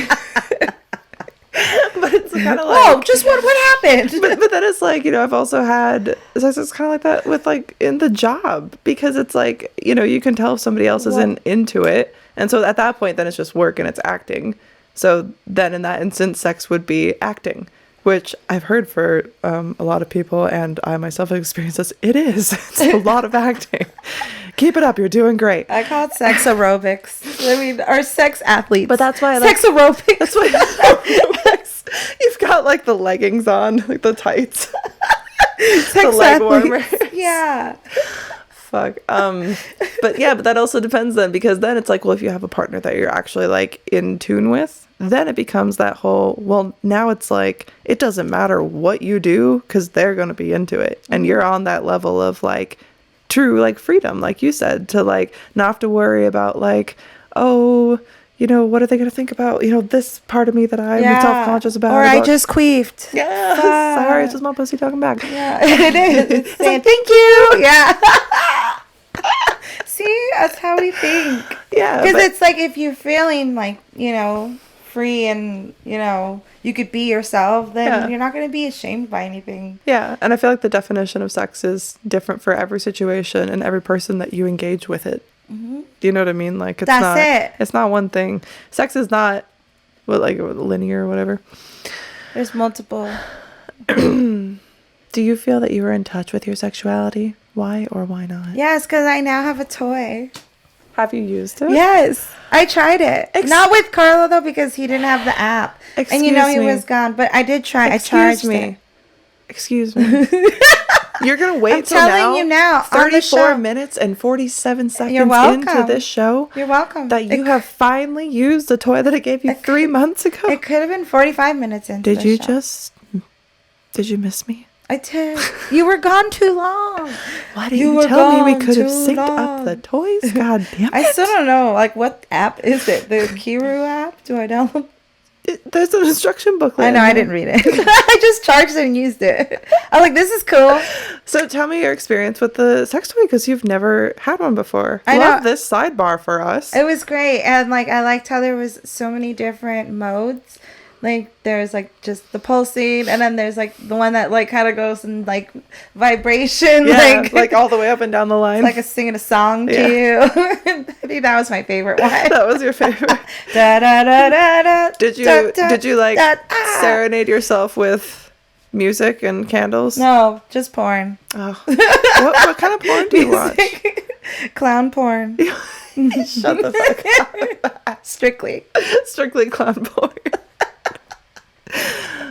it's kind of like, oh, just what happened? But then it's like, I've also had sex that's kind of like that with like in the job, because it's like, you can tell if somebody else isn't into it. And so at that point, then it's just work and it's acting. So then in that instance, sex would be acting, which I've heard for a lot of people, and I myself have experienced this. It is. It's a lot of acting. Keep it up. You're doing great. I call it sex aerobics. I mean, or sex athletes. But that's why I sex aerobics. That's why you've got like the leggings on, like the tights. Sex the leg athletes. warmers. Yeah. Fuck. But that also depends then, because then it's like, well, if you have a partner that you're actually like in tune with, then it becomes that whole, well, now it's like, it doesn't matter what you do because they're going to be into it. And you're on that level of like true like freedom, like you said, to like not have to worry about like, oh, what are they going to think about, this part of me that I'm self-conscious about. Or I just queefed. Yeah. Sorry, it's just my pussy talking back. Yeah, it is. It's saying, thank you. Yeah. See, that's how we think. Yeah. Because it's like, if you're feeling like, free and, you could be yourself, then you're not going to be ashamed by anything. Yeah. And I feel like the definition of sex is different for every situation and every person that you engage with it. Mm-hmm. Do you know what I mean? Like, it's not one thing. Sex is not linear or whatever. There's multiple. Do you feel that you were in touch with your sexuality? Why or why not? Yes, because I now have a toy. Have you used it? Yes, I tried it. Not with Carlo though, because he didn't have the app. Excuse and he me. was gone. But I did try. Excuse I charged me. it. Excuse me. You're gonna wait I'm till now? telling you now. 34 minutes and 47 seconds into this show. You're welcome. That you have finally used the toy that I gave you 3 months ago. It could have been 45 minutes into Did you miss me? I did. You were gone too long. Why didn't you tell me we could have synced up the toys? God damn it. I still don't know. Like, what app is it? The Kiru app? Do I download? There's an instruction booklet. I know, I didn't read it. I just charged it and used it. I was like, this is cool. So tell me your experience with the sex toy, because you've never had one before. I love know. this sidebar for us. It was great. And like, I liked how there was so many different modes. Like, there's like just the pulsing, and then there's like the one that like kind of goes in like vibration. Yeah, like all the way up and down the line. Like singing a song to you. I think that was my favorite one. That was your favorite. Da, da, da, da, da, Did you like serenade yourself with music and candles? No, just porn. Oh. What kind of porn do you watch? Clown porn. Shut the fuck up. Strictly clown porn.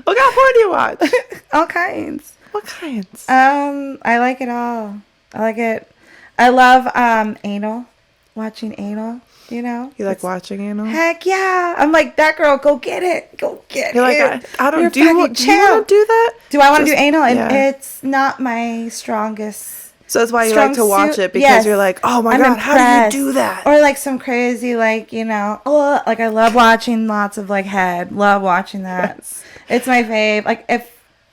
What kind of porn do you watch? All kinds. What kinds? I like it all. I like it. I love anal. watching anal, you know? You like watching anal? Heck yeah. I'm like, that girl, go get it. Go get You're it. like, I don't, You're do you want to do that? Do I want to do Just- anal? And yeah. it's not my strongest. So that's why you like to strong watch suit. it, because Yes. you're like, oh my I'm God, how impressed. do you do that? Or like some crazy, like, you know, oh, like I love watching lots of like head. Love watching that. Yes. It's my fave. Like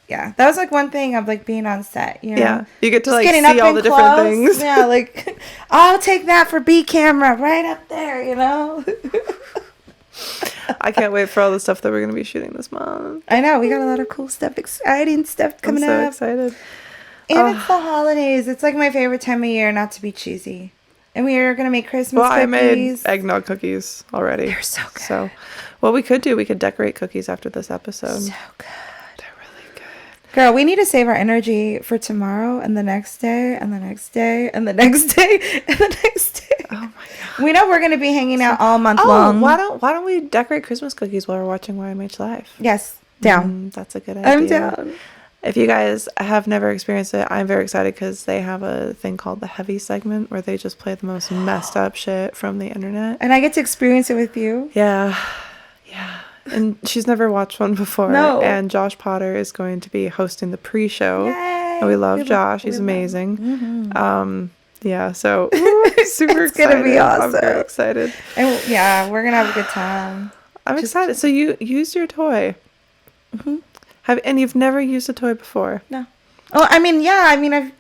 yeah, that was like one thing of like being on set, you know? Yeah, you get to Just like getting see up all in the different close. things. Yeah, like I'll take that for B camera right up there, you know? I can't wait for all the stuff that we're going to be shooting this month. I know, we got a lot of cool stuff, exciting stuff coming I'm so up. excited. And it's the holidays. It's like my favorite time of year, not to be cheesy. And we are going to make Christmas Well, cookies. I made eggnog cookies already. They're so good. So, what we could do, we could decorate cookies after this episode. So good. They're really good. Girl, we need to save our energy for tomorrow and the next day and the next day and the next day and the next day. Oh my God. We know we're going to be hanging out all month long. why don't we decorate Christmas cookies while we're watching YMH Live? Yes, down. That's a good idea. I'm down. If you guys have never experienced it, I'm very excited because they have a thing called the Heavy segment where they just play the most messed up shit from the internet. And I get to experience it with you. Yeah. And she's never watched one before. No. And Josh Potter is going to be hosting the pre-show. Yay. And we love Josh. He's amazing. Yeah, so super It's excited. gonna be awesome. I'm very excited. And yeah, we're going to have a good time. I'm excited. So you used your toy. And you've never used a toy before? No. Oh, I mean, yeah. I mean,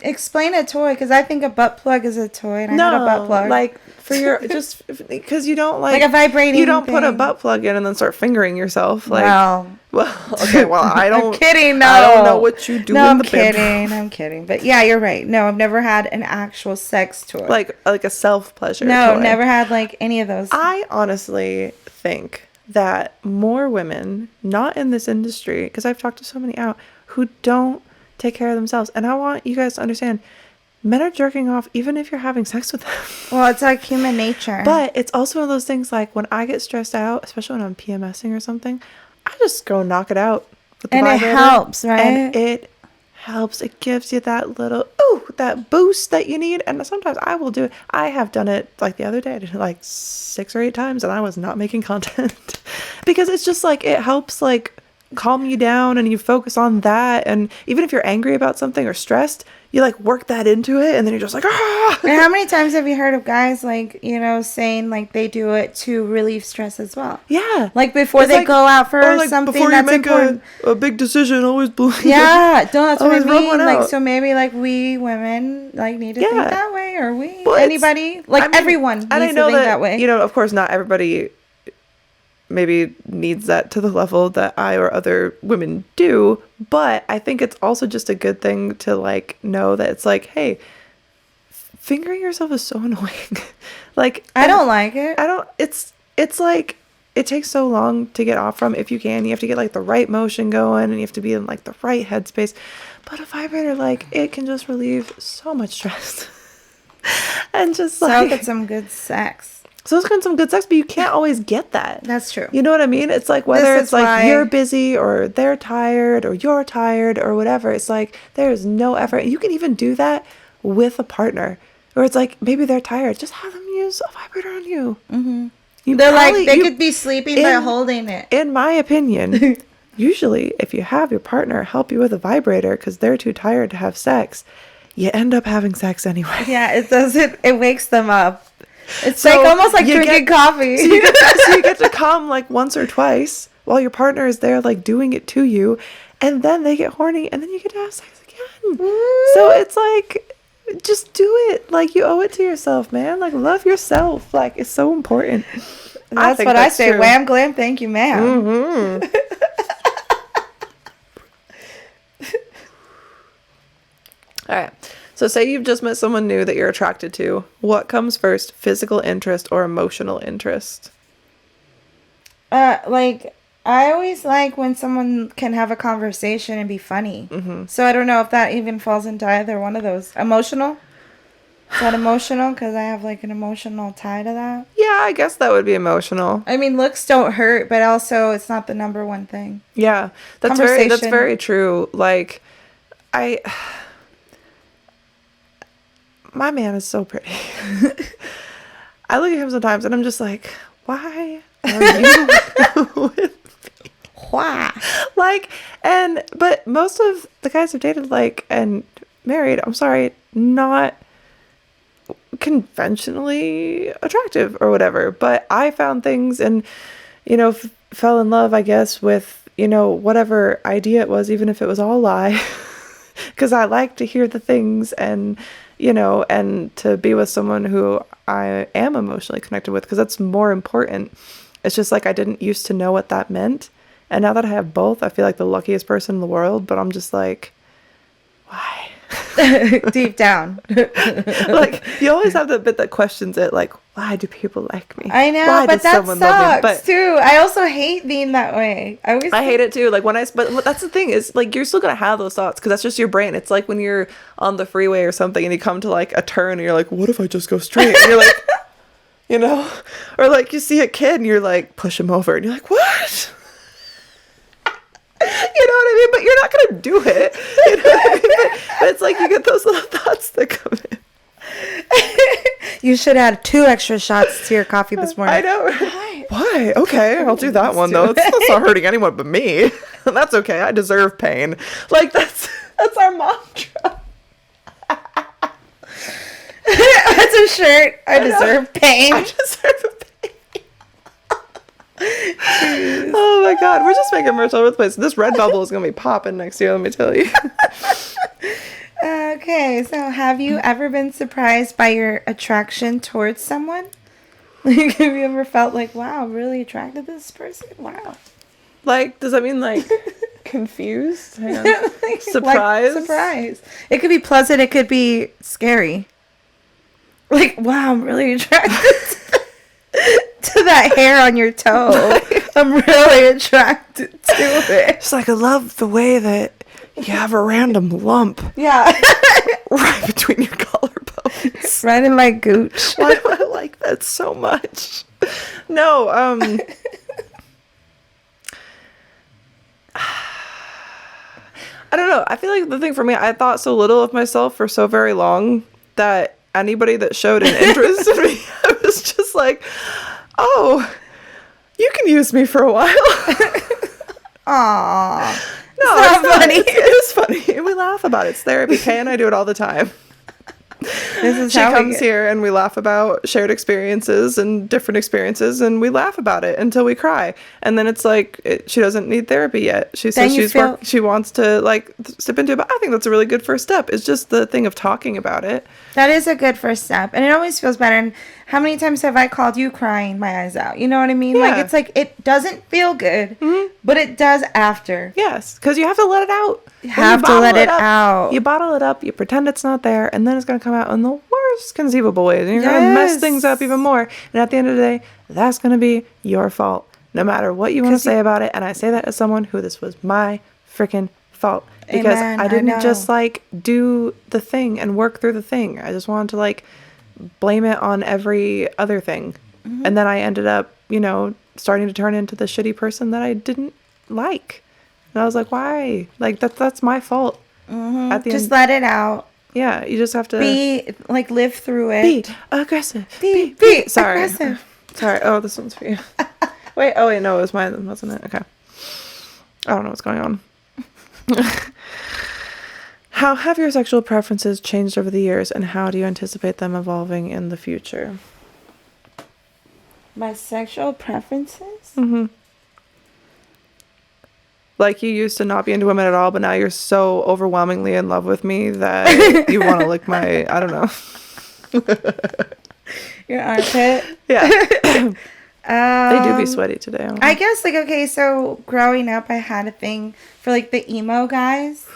explain a toy, because I think a butt plug is a toy, and I had a butt plug. Like for your just because you don't like a vibrating. You don't put a thing. butt plug in and then start fingering yourself. Like, Well, okay. Well, I don't. I'm kidding. No, I don't know what you do. No, in I'm the bedroom. kidding. I'm kidding. But yeah, you're right. No, I've never had an actual sex toy. Like a self pleasure. no, toy. never had like any of those. I honestly think that more women, not in this industry, because I've talked to so many out who don't take care of themselves, and I want you guys to understand, men are jerking off even if you're having sex with them. Well, it's like human nature. But it's also one of those things, like when I get stressed out, especially when I'm PMSing or something, I just go knock it out with the and it vibrator. helps, right? And it helps. It gives you that little that boost that you need. And sometimes I will do it. I have done it like the other day. I did it like 6 or 8 times, and I was not making content because it's just like it helps like calm you down, and you focus on that. And even if you're angry about something or stressed, you like work that into it, and then you're just like, ah. And how many times have you heard of guys like, you know, saying like they do it to relieve stress as well? Yeah. Like before It's they like- go out for or like something before that's you make important. a big decision, always believe. Yeah, no, that's what I Always rub mean. one Like, out. so maybe like we women like need to think Yeah. that way, or we Well, it's- anybody like I mean, everyone needs and I to know think that way. You know, of course, not everybody maybe needs that to the level that I or other women do, but I think it's also just a good thing to like know that it's like, hey, fingering yourself is so annoying. Like I don't like it. I don't. It's like it takes so long to get off from. If you can, you have to get like the right motion going, and you have to be in like the right headspace. But a vibrator, like, it can just relieve so much stress. And just So like get some good sex. so it's been some good sex, but you can't always get that. That's true. You know what I mean? It's like whether This it's is like why- you're busy or they're tired or you're tired or whatever. It's like there's no effort. You can even do that with a partner. Or it's like maybe they're tired. Just have them use a vibrator on you. Mm-hmm. They're like they could be sleeping by holding it. In my opinion, usually if you have your partner help you with a vibrator because they're too tired to have sex, you end up having sex anyway. Yeah, it does it. It wakes them up. It's So like almost like you drinking get- coffee. So you get to come like once or twice while your partner is there like doing it to you, and then they get horny, and then you get to have sex again. So it's like, just do it. Like, you owe it to yourself, man. Like, love yourself. Like, it's so important. That's think what I say. true. Wham, glam, thank you, ma'am. Mm-hmm. All right. So say you've just met someone new that you're attracted to. What comes first, physical interest or emotional interest? Like I always like when someone can have a conversation and be funny. Mm-hmm. So I don't know if that even falls into either one of those. Emotional? Is that emotional? Because I have like an emotional tie to that. Yeah, I guess that would be emotional. I mean, looks don't hurt, but also it's not the number one thing. Yeah, that's Conversation. very true. Like, my man is so pretty. I look at him sometimes and I'm just like, why are you with Why? like, but most of the guys I've dated, like, and married, I'm sorry, not conventionally attractive or whatever, but I found things and, fell in love, I guess, with, whatever idea it was, even if it was all a lie, because I like to hear the things and, and to be with someone who I am emotionally connected with, because that's more important. It's just like I didn't used to know what that meant. And now that I have both, I feel like the luckiest person in the world, but I'm just like, why? Deep down. Like, you always have that bit that questions it, like, why do people like me? I know, Why but does that someone love me? sucks too. I also hate being that way. I hate it too. Like, but that's the thing is, like, you're still gonna have those thoughts because that's just your brain. It's like when you're on the freeway or something and you come to like a turn and you're like, what if I just go straight? And you're like, or like you see a kid and you're like, push him over and you're like, what? You know what I mean? But you're not gonna do it. You know what I mean? But it's like you get those little thoughts that come in. You should add 2 extra shots to your coffee this morning. I know. Why? Okay, I'll do that one though. It's not hurting anyone but me. That's okay. I deserve pain. Like that's our mantra. That's a shirt. I deserve pain. I deserve pain. Oh my god, we're just making merch all over the place. This red bubble is gonna be popping next year, let me tell you. Okay, so have you ever been surprised by your attraction towards someone? Like, have you ever felt like, wow, I'm really attracted to this person? Wow. Like, does that mean like confused? Hang on. Like, Surprise? Surprise. It could be pleasant, it could be scary. Like, wow, I'm really attracted to that hair on your toe. I'm really attracted to it. It's like, I love the way that you have a random lump Yeah. right between your collarbones. Right in my gooch. Why do I like that so much? No, I don't know. I feel like the thing for me, I thought so little of myself for so very long that anybody that showed an interest in me, I was just like, oh, you can use me for a while. Aww. No, It's not funny. It is funny. And we laugh about it. It's therapy. Kay and I do it all the time. This is She how comes here and we laugh about shared experiences and different experiences and we laugh about it until we cry. And then it's like she doesn't need therapy yet. She says she wants to like step into it. But I think that's a really good first step. It's just the thing of talking about it. That is a good first step. And it always feels better. And how many times have I called you crying my eyes out? You know what I mean? Yeah. Like, it's like, it doesn't feel good, but it does after. Yes, because you have to let it out. You have to let it out. You bottle it up, you pretend it's not there, and then it's going to come out in the worst conceivable ways. And you're going to mess things up even more. And at the end of the day, that's going to be your fault. No matter what you want to say about it. And I say that as someone who this was my freaking fault. Because Amen, I didn't just like do the thing and work through the thing. I just wanted to like blame it on every other thing. And then I ended up, starting to turn into the shitty person that I didn't like. And I was like, why? Like, that's my fault. At the Just end. let it out. Yeah, you just have to Live through it. be aggressive. Be Sorry. aggressive. Sorry. Oh, this one's for you. Wait, no, it was mine, wasn't it? Okay. I don't know what's going on. How have your sexual preferences changed over the years, and how do you anticipate them evolving in the future? My sexual preferences? Like, you used to not be into women at all, but now you're so overwhelmingly in love with me that you want to lick my, I don't know. Your armpit? Yeah. They do be sweaty today. I guess, okay, so growing up, I had a thing for, the emo guys.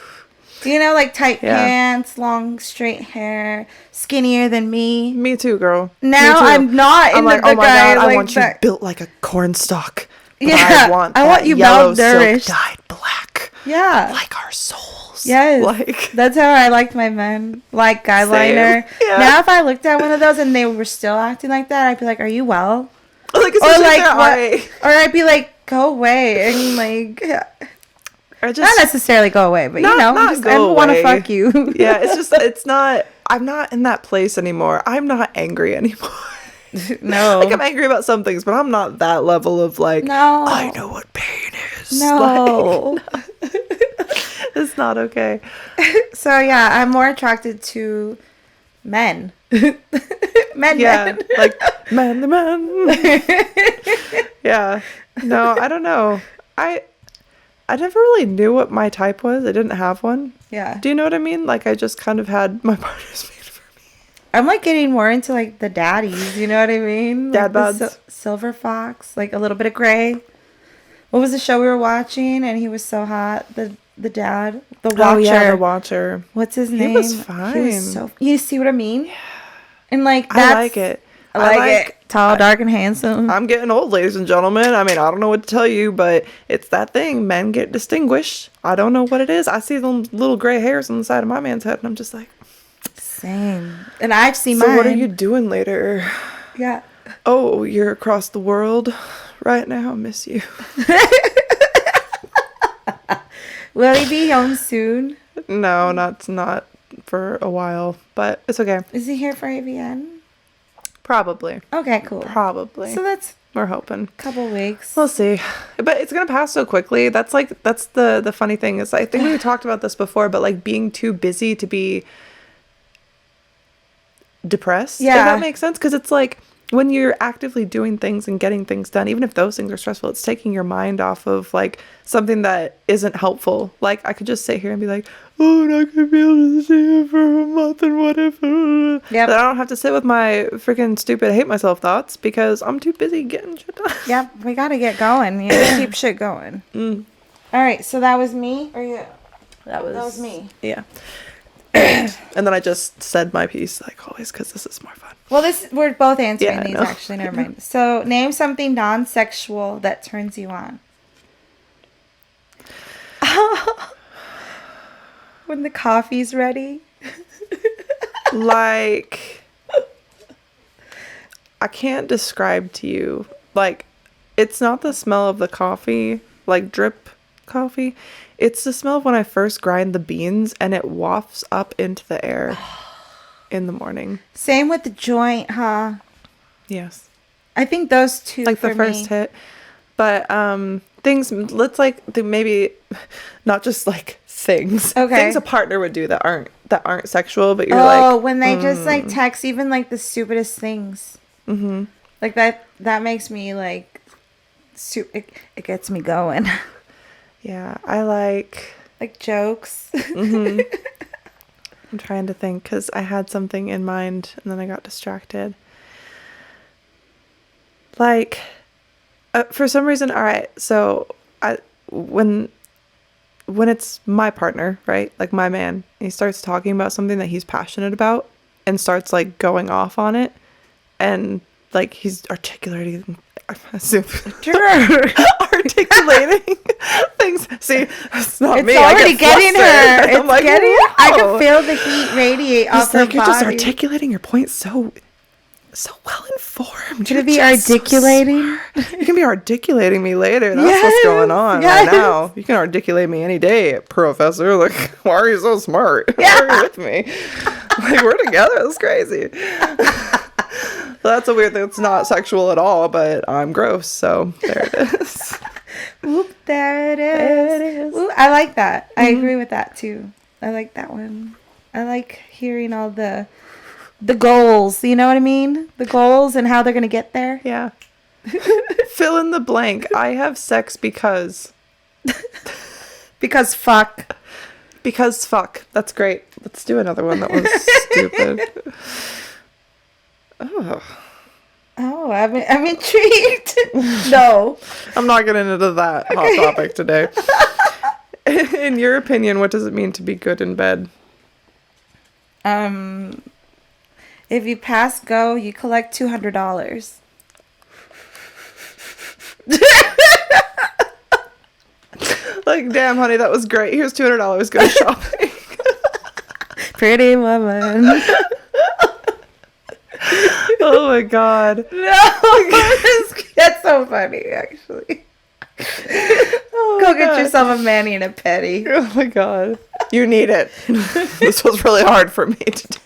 Tight pants, long, straight hair, skinnier than me. Me too, girl. Now I'm not into the oh my guy God, I like want that. you built like a corn stalk. But Yeah, I want you yellow malnourished. silk dyed black. Yeah. Like our souls. Yes. That's how I liked my men. Like eyeliner. Yeah. Now if I looked at one of those and they were still acting like that, I'd be like, are you well? Like, Or what? or I'd be like, go away. And Or just not necessarily go away, but not I want to fuck you. Yeah, it's not, I'm not in that place anymore. I'm not angry anymore. No. Like, I'm angry about some things, but I'm not that level of like, No. I know what pain is. No. Like, it's not okay. So yeah, I'm more attracted to men. Men. Yeah, like, man the man. Yeah. No, I don't know. I never really knew what my type was. I didn't have one. Yeah. Do you know what I mean? Like, I just kind of had my partners made for me. I'm like getting more into like the daddies, you know what I mean? Dad Like the bods. silver fox, like a little bit of gray. What was the show we were watching? And he was so hot. The dad, the watcher. Oh yeah, the watcher. What's his name? He was fine. He was so. You see what I mean? Yeah. And like I like it. I like it. Tall, dark, and handsome. I'm getting old, ladies and gentlemen. I mean, I don't know what to tell you, but it's that thing. Men get distinguished. I don't know what it is. I see them little gray hairs on the side of my man's head, and I'm just like, same. And I've seen so mine. what are you doing later? Yeah. Oh, you're across the world right now. I miss you. Will he be home soon? No, not for a while, but it's okay. Is he here for AVN? Probably. Okay, cool. Probably. So that's We're hoping. a couple weeks. We'll see. But it's going to pass so quickly. That's the funny thing is, I think we talked about this before, but like being too busy to be depressed. Yeah. If that makes sense. Because it's like when you're actively doing things and getting things done, even if those things are stressful, it's taking your mind off of like something that isn't helpful. Like I could just sit here and be like, oh, I'm not going to be able to see it for a month and what if. Yep. But I don't have to sit with my freaking stupid hate myself thoughts because I'm too busy getting shit done. Yep, we gotta get going. You gotta keep shit going. Mm. All right, so that was me, or you? That was me. Yeah. And then I just said my piece, like always, because this is more fun. Well, we're both answering Yeah, I these know. actually. Never mind. So, name something non-sexual that turns you on. When the coffee's ready. Like, I can't describe to you. Like, it's not the smell of the coffee, like drip coffee. It's the smell of when I first grind the beans and it wafts up into the air in the morning. Same with the joint, huh? Yes. I think those two. Like the for first me. hit. But things, let's like maybe not just like things. Okay. Things a partner would do that aren't sexual, but you're Oh, like, when they just like text even like the stupidest things. mm-hmm. Like that makes me like it gets me going. Yeah, I like jokes. mm-hmm. I'm trying to think because I had something in mind and then I got distracted. Like, for some reason, all right, so when it's my partner, right, like my man, he starts talking about something that he's passionate about and starts like going off on it and like he's articulating articulating things. See, it's not It's me. I already get getting flustered. her. I'm like, I "Whoa." can feel the heat radiate off It's her like you're just body. articulating your point so well informed. Could You're it be just so articulating? smart. You can be articulating me later. That's Yes, what's going on yes. right now. You can articulate me any day, Professor. Like, why are you so smart? Why are you with me? Like, we're together. That's crazy. That's a weird thing. It's not sexual at all, but I'm gross. So there it is. Oop, there it is. There it is. Ooh, I like that. I agree with that too. I like that one. I like hearing all the goals. You know what I mean? The goals and how they're gonna get there. Yeah. Fill in the blank. I have sex because. Because fuck. Because fuck. That's great. Let's do another one that was stupid. Oh. Oh, I'm intrigued. No. I'm not getting into that hot topic today. In your opinion, what does it mean to be good in bed? If you pass go, you collect $200. Like, damn, honey, that was great. Here's $200. Go shopping. Pretty woman. Oh my god. No, that's so funny, actually. Oh Go my get God. yourself a mani and a pedi. Oh my god. You need it. This was really hard for me to do.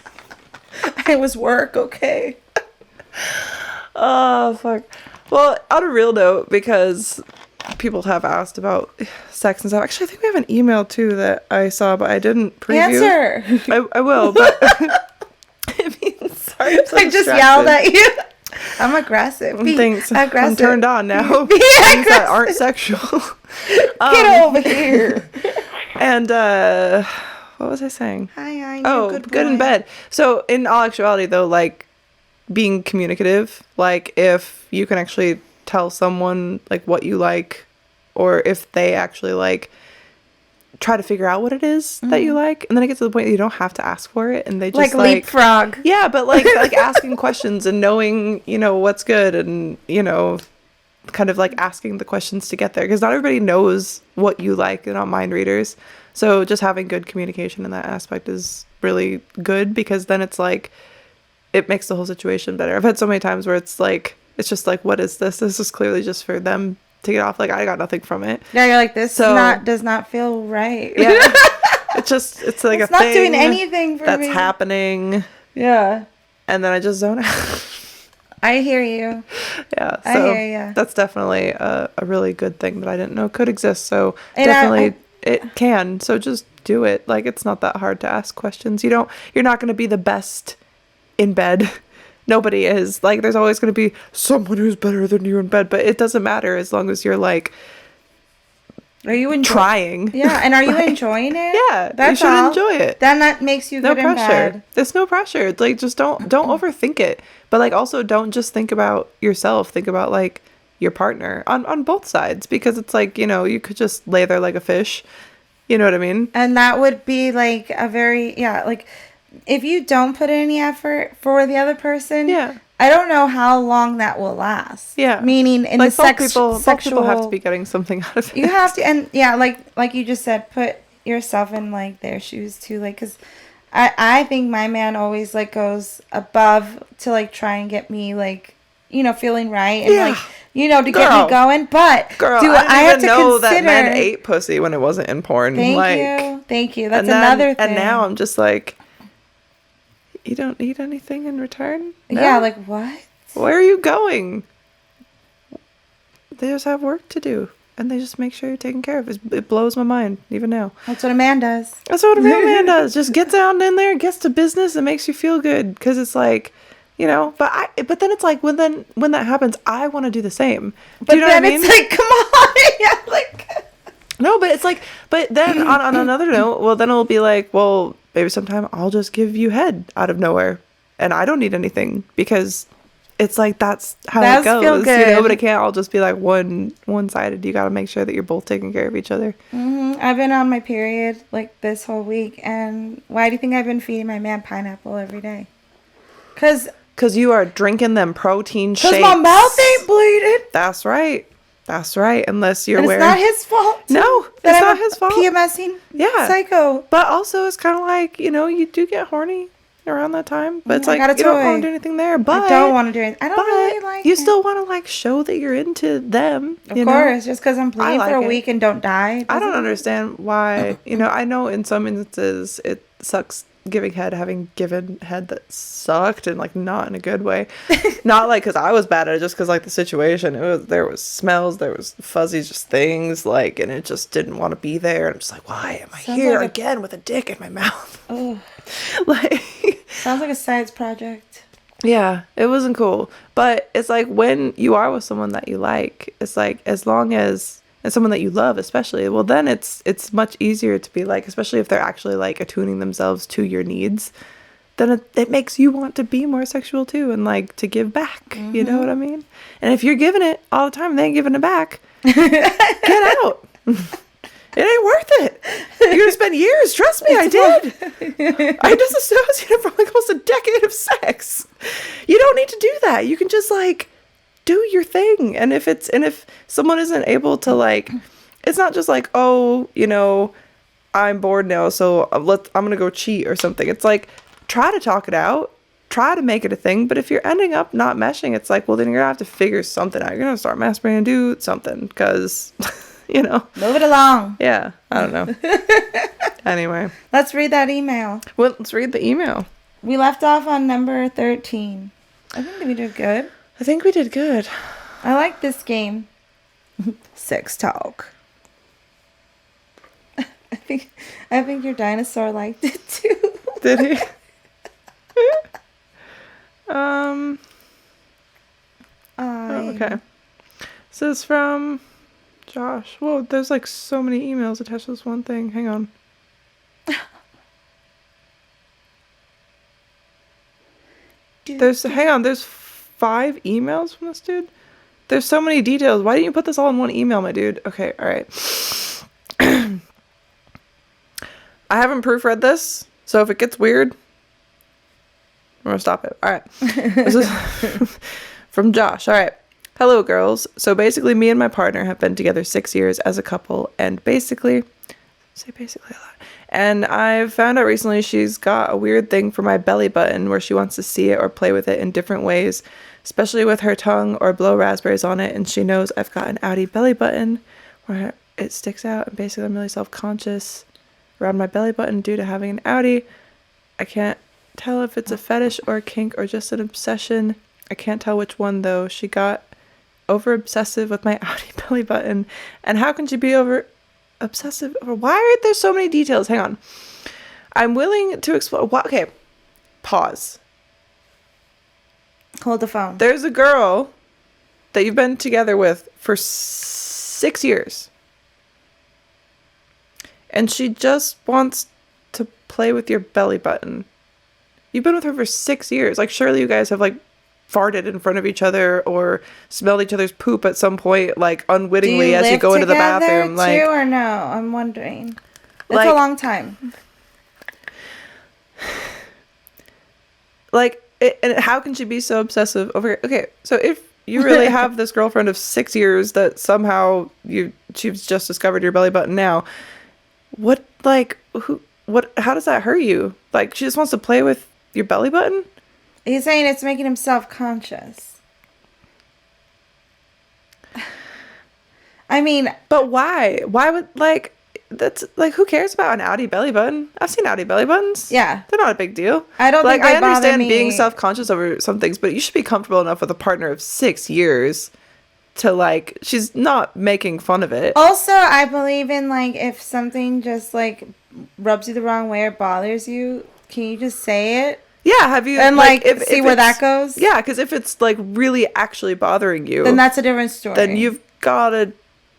It was work, okay? Oh, fuck. Well, on a real note, because people have asked about sex and stuff. Actually, I think we have an email too that I saw, but I didn't preview. Answer. I will, but I mean, sorry, I'm so I just distracted. yelled at you. I'm aggressive. Things I'm aggressive. turned on now. Be Things that aren't sexual. Get over here. And what was I saying? Hi, Oh, good in bed. So in all actuality, though, like being communicative, like if you can actually tell someone like what you like, or if they actually like try to figure out what it is that you like, and then it gets to the point that you don't have to ask for it, and they just like leapfrog. Yeah, but like asking questions and knowing, you know, what's good, and you know, kind of like asking the questions to get there, because not everybody knows what you like. They're not mind readers. So just having good communication in that aspect is really good, because then it's like it makes the whole situation better. I've had so many times where it's like, it's just like, what is this? This is clearly just for them to get off. Like, I got nothing from it. Yeah, you're like, this So- does not feel right. Yeah. It's like It's a not thing doing anything for that's me. happening, Yeah. and then I just zone out. I hear you. Yeah, so I hear ya. that's definitely a really good thing that I didn't know could exist. So And definitely it can. So just do it. Like, it's not that hard to ask questions. You're not going to be the best in bed. Nobody is. Like, there's always going to be someone who's better than you in bed, but it doesn't matter as long as you're like Are you trying. Yeah, and are you enjoying it? Yeah, That's you should all. enjoy it. Then that makes you No good in pressure. bed. There's no pressure. Like, just don't overthink it. But like, also don't just think about yourself. Think about like your partner on both sides, because it's like, you know, you could just lay there like a fish. You know what I mean? And that would be like a very, like if you don't put in any effort for the other person, Yeah. I don't know how long that will last. Yeah. Meaning in Like, the both sexual, people have to be getting something out of it. you have to, and yeah, like you just said, put yourself in like their shoes too, like, because I think my man always like goes above to like try and get me like, you know, feeling right, and Yeah. like, you know, to get Girl. me going. But Girl, do I didn't have even to know consider that men ate pussy when it wasn't in porn. Thank you. That's and then- another thing. And now I'm just like, you don't need anything in return? No? Yeah, like what? Where are you going? They just have work to do, and they just make sure you're taken care of. It blows my mind even now. That's what a man does. That's what a real man does. Just gets down in there, gets to business, and makes you feel good. Because it's like, you know. But then it's like when that happens, I want to do the same. But Do you know then what I mean? it's like, come on, yeah, like. No, but it's like, but then on another note, well, then it'll be like, well, maybe sometime I'll just give you head out of nowhere, and I don't need anything, because it's like that's how Does it goes, feel you know. good. But it can't all just be like one-sided. You got to make sure that you're both taking care of each other. I've been on my period like this whole week, and why do you think I've been feeding my man pineapple every day? Cause you are drinking them protein shakes. my mouth ain't bleeding. That's right. That's right. Unless you're And it's wearing. not his fault. No, that it's I'm not a his fault. PMSing Yeah. psycho. But also, it's kind of like, you know, you do get horny around that time, but it's I like got a you don't toy. want to do anything there. But I don't want to do anything. I don't but really like you it. still want to like show that you're into them. Of you know? course, just because I'm bleeding like for a it. week and don't die. I don't doesn't- understand why. You know, I know in some instances it sucks giving head, having given head that sucked, and like not in a good way. Not like because I was bad at it, just because like the situation. There was smells, there was fuzzy just things like, and it just didn't want to be there. I'm just like, why am I Sounds here like again with a dick in my mouth? Ugh. Like. Sounds like a science project. Yeah, it wasn't cool. But it's like when you are with someone that you like, it's like as long as, and someone that you love especially, well then it's much easier to be like, especially if they're actually like attuning themselves to your needs, then it makes you want to be more sexual too, and like to give back. You know what I mean? And if you're giving it all the time and they ain't giving it back, get out. It ain't worth it. You're gonna spend years. Trust me, I did. I disassociated from like almost a decade of sex. You don't need to do that. You can just like do your thing. And if someone isn't able to like, it's not just like, oh, you know, I'm bored now, so I'm gonna go cheat or something. It's like, try to talk it out. Try to make it a thing. But if you're ending up not meshing, it's like, well, then you're gonna have to figure something out. You're gonna start masturbating and do something, because. You know. Move it along. Yeah, I don't know. Anyway. Let's read that email. Well, let's read the email. We left off on number 13. I think we did good. I think we did good. I like this game. Sex talk. I think your dinosaur liked it too. Did he? Oh, okay. So it's from Josh. Whoa, there's like so many emails attached to this one thing. Hang on. There's 5 emails from this dude. There's so many details. Why didn't you put this all in one email, my dude? Okay, all right. I haven't proofread this, so if it gets weird, I'm gonna stop it. All right. This is from Josh. All right. Hello, girls. So basically, me and my partner have been together 6 years as a couple, and basically a lot. And I've found out recently she's got a weird thing for my belly button where she wants to see it or play with it in different ways, especially with her tongue, or blow raspberries on it. And she knows I've got an outie belly button where it sticks out, and basically I'm really self-conscious around my belly button due to having an outie. I can't tell if it's a fetish or a kink or just an obsession. I can't tell which one though. She got over obsessive with my outie belly button. And how can she be over obsessive? Why are there so many details? Hang on. I'm willing to explore. Okay, pause. Hold the phone. There's a girl that you've been together with for 6 years. And she just wants to play with your belly button. You've been with her for 6 years. Like, surely you guys have, like, farted in front of each other or smelled each other's poop at some point, like, unwittingly as you go into the bathroom. Like, too, or no? I'm wondering. It's like, a long time. Like, and how can she be so obsessive over... Okay, so if you really have this girlfriend of 6 years that somehow she's just discovered your belly button now... how does that hurt you? Like, she just wants to play with your belly button? He's saying it's making him self-conscious. I mean... But why? Why would, like... That's, like, who cares about an outie belly button? I've seen outie belly buttons. Yeah. They're not a big deal. I don't think I they bother understand me. being self-conscious over some things, but you should be comfortable enough with a partner of 6 years to, like... She's not making fun of it. Also, I believe in, like, if something just, like, rubs you the wrong way or bothers you, can you just say it? Yeah, have you... And, like see where that goes? Yeah, because if it's, like, really actually bothering you... Then that's a different story. Then you've got to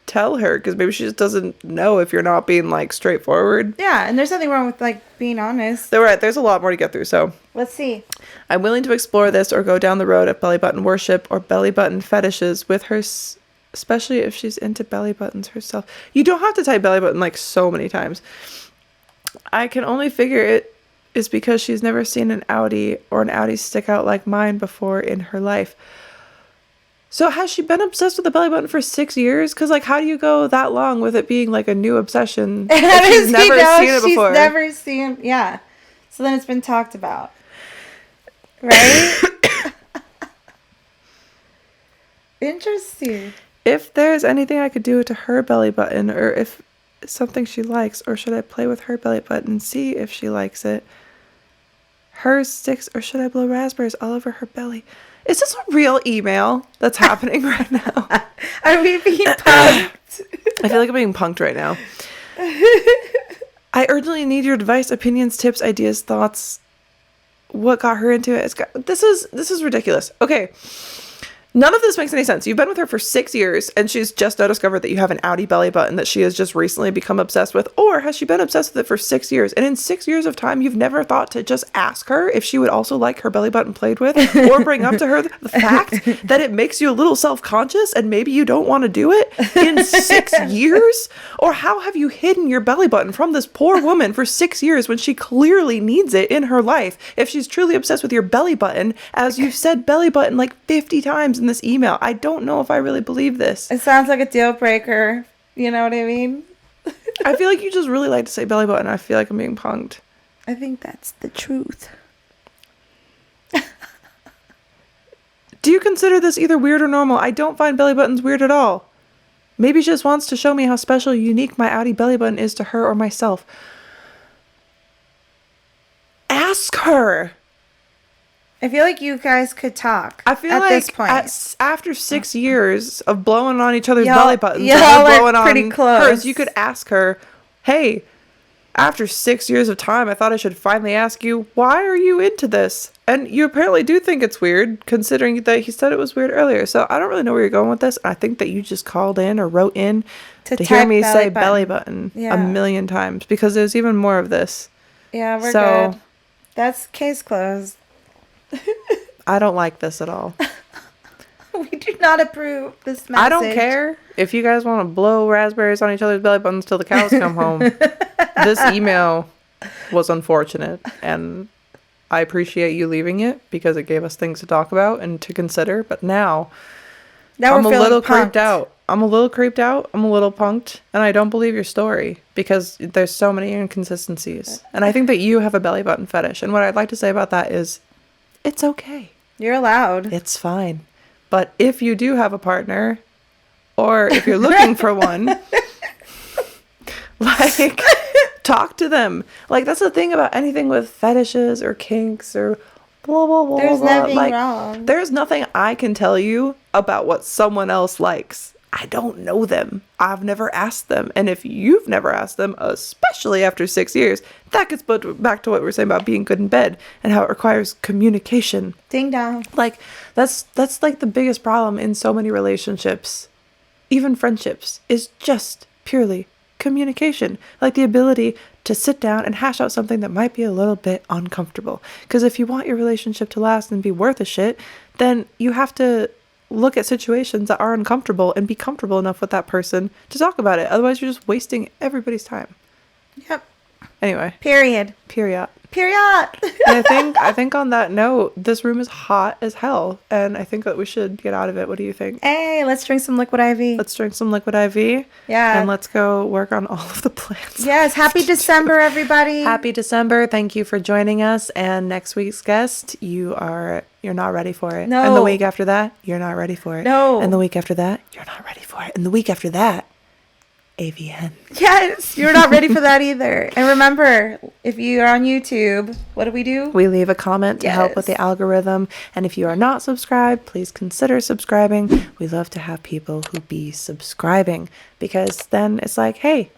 tell her, because maybe she just doesn't know if you're not being, like, straightforward. Yeah, and there's nothing wrong with, like, being honest. They're right. There's a lot more to get through, so... Let's see. I'm willing to explore this or go down the road of belly button worship or belly button fetishes with her, especially if she's into belly buttons herself. You don't have to type belly button, like, so many times. I can only figure it is because she's never seen an outie or an outie stick out like mine before in her life. So has she been obsessed with the belly button for 6 years? Because, like, how do you go that long with it being, like, a new obsession if she's never seen it before? She's never seen... Yeah. So then it's been talked about. Right? Interesting. If there's anything I could do to her belly button, or if it's something she likes, or should I play with her belly button and see if she likes it? Hers sticks, or should I blow raspberries all over her belly? Is this a real email that's happening right now? Are we being punked? I feel like I'm being punked right now. I urgently need your advice, opinions, tips, ideas, thoughts. What got her into it? This is ridiculous. Okay. None of this makes any sense. You've been with her for 6 years, and she's just now discovered that you have an outie belly button that she has just recently become obsessed with. Or has she been obsessed with it for 6 years? And in 6 years of time, you've never thought to just ask her if she would also like her belly button played with? Or bring up to her the fact that it makes you a little self-conscious and maybe you don't want to do it in 6 years? Or how have you hidden your belly button from this poor woman for 6 years when she clearly needs it in her life? If she's truly obsessed with your belly button, as you've said belly button like 50 times in this email, I don't know if I really believe this. It sounds like a deal breaker. You know what I mean? I feel like you just really like to say belly button. I feel like I'm being punked. I think that's the truth. Do you consider this either weird or normal? I don't find belly buttons weird at all. Maybe she just wants to show me how special, unique my outie belly button is to her or myself. Ask her. I feel like you guys could talk. I feel at like this point. after 6 years of blowing on each other's Y'all- belly buttons, y'all and her are blowing pretty on close. hers, you could ask her, "Hey, after 6 years of time, I thought I should finally ask you, why are you into this?" And you apparently do think it's weird, considering that he said it was weird earlier. So I don't really know where you're going with this. I think that you just called in or wrote in to hear type me belly say button. belly button Yeah. a million times, because there's even more of this. Yeah, we're So- good. That's case closed. I don't like this at all. We do not approve this message. I don't care if you guys want to blow raspberries on each other's belly buttons till the cows come home. This email was unfortunate, and I appreciate you leaving it because it gave us things to talk about and to consider. But now Now I'm we're a feeling little punked. creeped out. I'm a little creeped out. I'm a little punked, and I don't believe your story because there's so many inconsistencies. And I think that you have a belly button fetish. And what I'd like to say about that is, it's okay. You're allowed. It's fine. But if you do have a partner, or if you're looking for one, like, talk to them. Like, that's the thing about anything with fetishes or kinks or blah, blah, blah, There's blah. nothing Like, wrong. there's nothing I can tell you about what someone else likes. I don't know them. I've never asked them. And if you've never asked them, especially after 6 years, that gets back to what we were saying about being good in bed and how it requires communication. Ding dong. Like, that's like the biggest problem in so many relationships, even friendships, is just purely communication. Like the ability to sit down and hash out something that might be a little bit uncomfortable. Because if you want your relationship to last and be worth a shit, then you have to look at situations that are uncomfortable and be comfortable enough with that person to talk about it. Otherwise, you're just wasting everybody's time. Yep. Anyway, Period. period. Period. And I think on that note, this room is hot as hell, and I think that we should get out of it. What do you think? Hey, let's drink some liquid IV. Let's drink some liquid IV. Yeah. And let's go work on all of the plans. Yes. Happy December, everybody. Happy December. Thank you for joining us. And next week's guest, you're not ready for it. No. And the week after that, you're not ready for it. No. And the week after that, you're not ready for it. And the week after that, AVN. Yes. You're not ready for that either. And remember, if you are on YouTube, what do we do? We leave a comment to help with the Yes. algorithm. And if you are not subscribed, please consider subscribing. We love to have people who be subscribing, because then it's like, hey,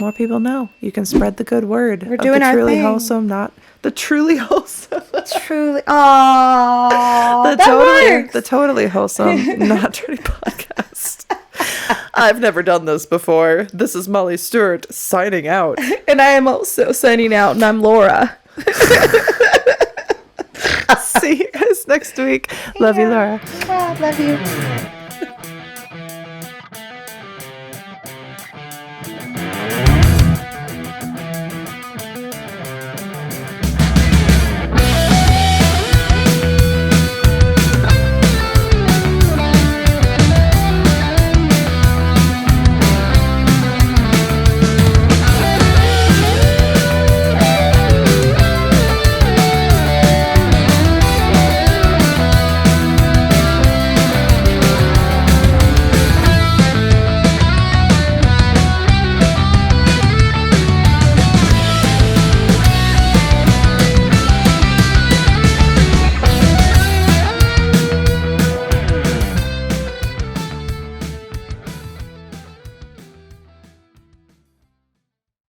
more people know. You can spread the good word. We're of doing the our truly thing. wholesome, not the truly wholesome. Truly. Oh, The totally wholesome, not dirty podcast. I've never done this before. This is Molly Stewart signing out. And I am also signing out, and I'm Laura. See you guys next week. Love you, Laura. Love you.